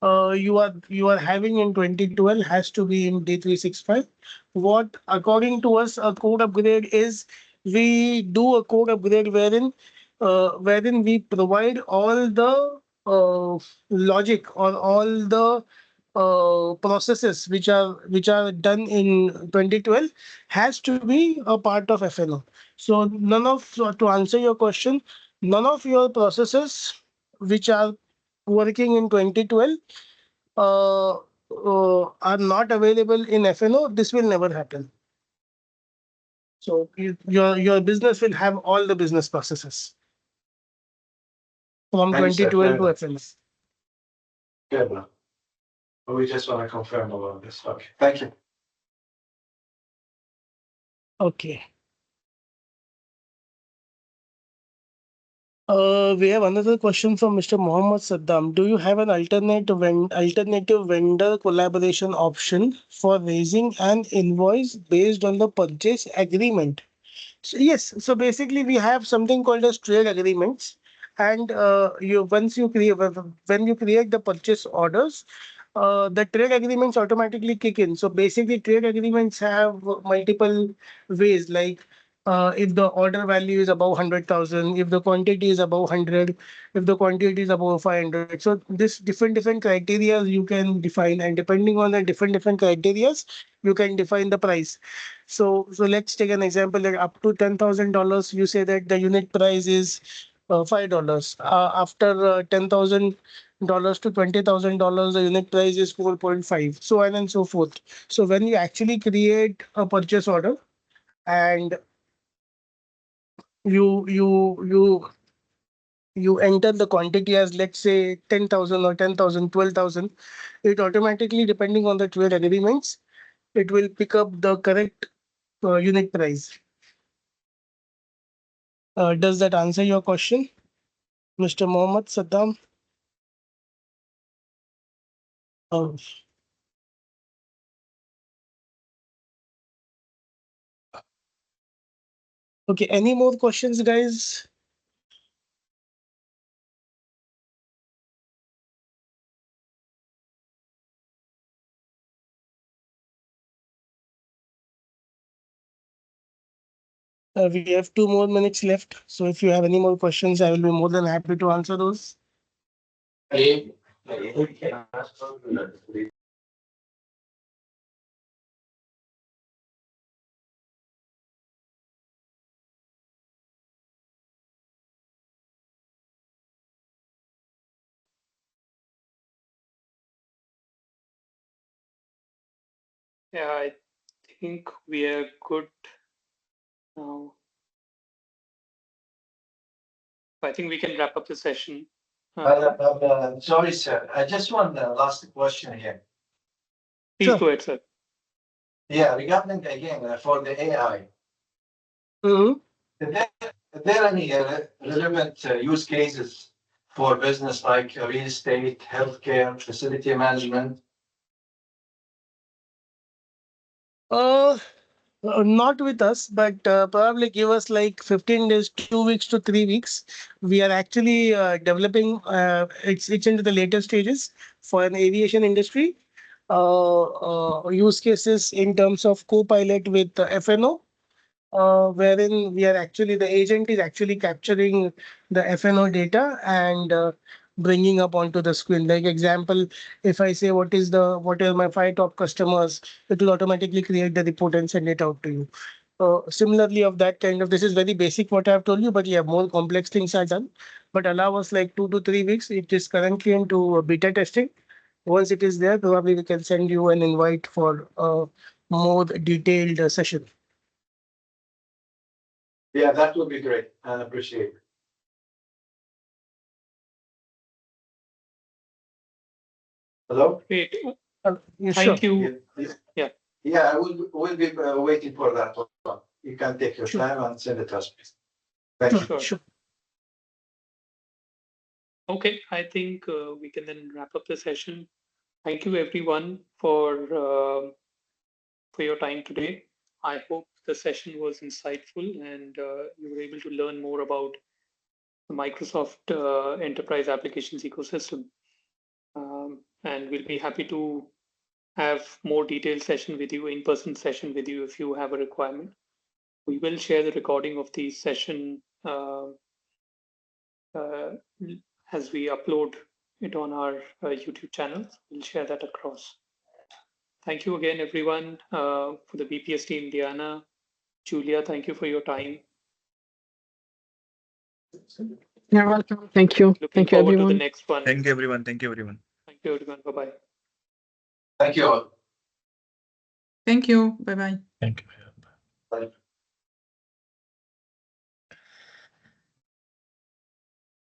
you are having in 2012 has to be in D365. What, according to us, a code upgrade is, we do a code upgrade wherein we provide all the logic or all the processes which are done in 2012 has to be a part of FNO. So to answer your question, none of your processes which are working in 2012 are not available in FNO. This will never happen. So your business will have all the business processes from Thanks, 2012 to FNO. Good enough. We just want to confirm about this. Okay, thank you. Okay. We have another question from Mr. Mohammed Saddam. Do you have an alternative vendor collaboration option for raising an invoice based on the purchase agreement? So yes, so basically we have something called as trade agreements, and you once you create when you create the purchase orders, the trade agreements automatically kick in. So basically, trade agreements have multiple ways, like if the order value is above 100,000, if the quantity is above 100, if the quantity is above 500. So this different criteria you can define, and depending on the different criterias, you can define the price. So let's take an example, like up to $10,000, you say that the unit price is $5. After $10,000 to $20,000, the unit price is 4.5, so on and so forth. So when you actually create a purchase order and you you enter the quantity as, let's say, 10,000 or 10,000, 12,000, it automatically, depending on the trade agreements, it will pick up the correct unit price. Does that answer your question, Mr. Mohammed Saddam? Oh. Okay, any more questions, guys? We have 2 more minutes left. So if you have any more questions, I will be more than happy to answer those. Yeah, I think we are good now. I think we can wrap up the session. Sorry, sir. I just want the last question here. Please Sure. go ahead, sir. Yeah, regarding again for the AI, Mhm. are there any relevant use cases for business like real estate, healthcare, facility management? Uh, Not with us, but probably give us like 15 days, 2 weeks to 3 weeks. We are actually developing, it's into the later stages for an aviation industry. Use cases in terms of co-pilot with FNO, wherein we are actually, the agent is actually capturing the FNO data and bringing up onto the screen. Like example, if I say what are my 5 top customers, it will automatically create the report and send it out to you. Similarly, of that kind of, this is very basic what I have told you, but yeah, more complex things are done. But allow us like 2 to 3 weeks. It is currently into beta testing. Once it is there, probably we can send you an invite for a more detailed session. Yeah, that would be great. I appreciate it. Hello? Great. Yeah, Thank sure. you. Yeah. Yeah. Yeah, I will be waiting for that one. You can take your Sure. time and send it to us, please. Thank you. Sure. Sure. Okay, I think we can then wrap up the session. Thank you everyone for your time today. I hope the session was insightful and you were able to learn more about the Microsoft Enterprise Applications ecosystem. And we'll be happy to have more detailed session with you, in-person session with you if you have a requirement. We will share the recording of the session uh, as we upload it on our YouTube channel. We'll share that across. Thank you again, everyone, for the BPS team, Diana, Julia, thank you for your time. You're welcome. Thank you. Looking Thank you, forward to the everyone. next one. Thank you, everyone. Thank you, everyone. Thank you, everyone. Bye-bye. Thank you all. Thank you. Bye-bye. Thank you. Bye.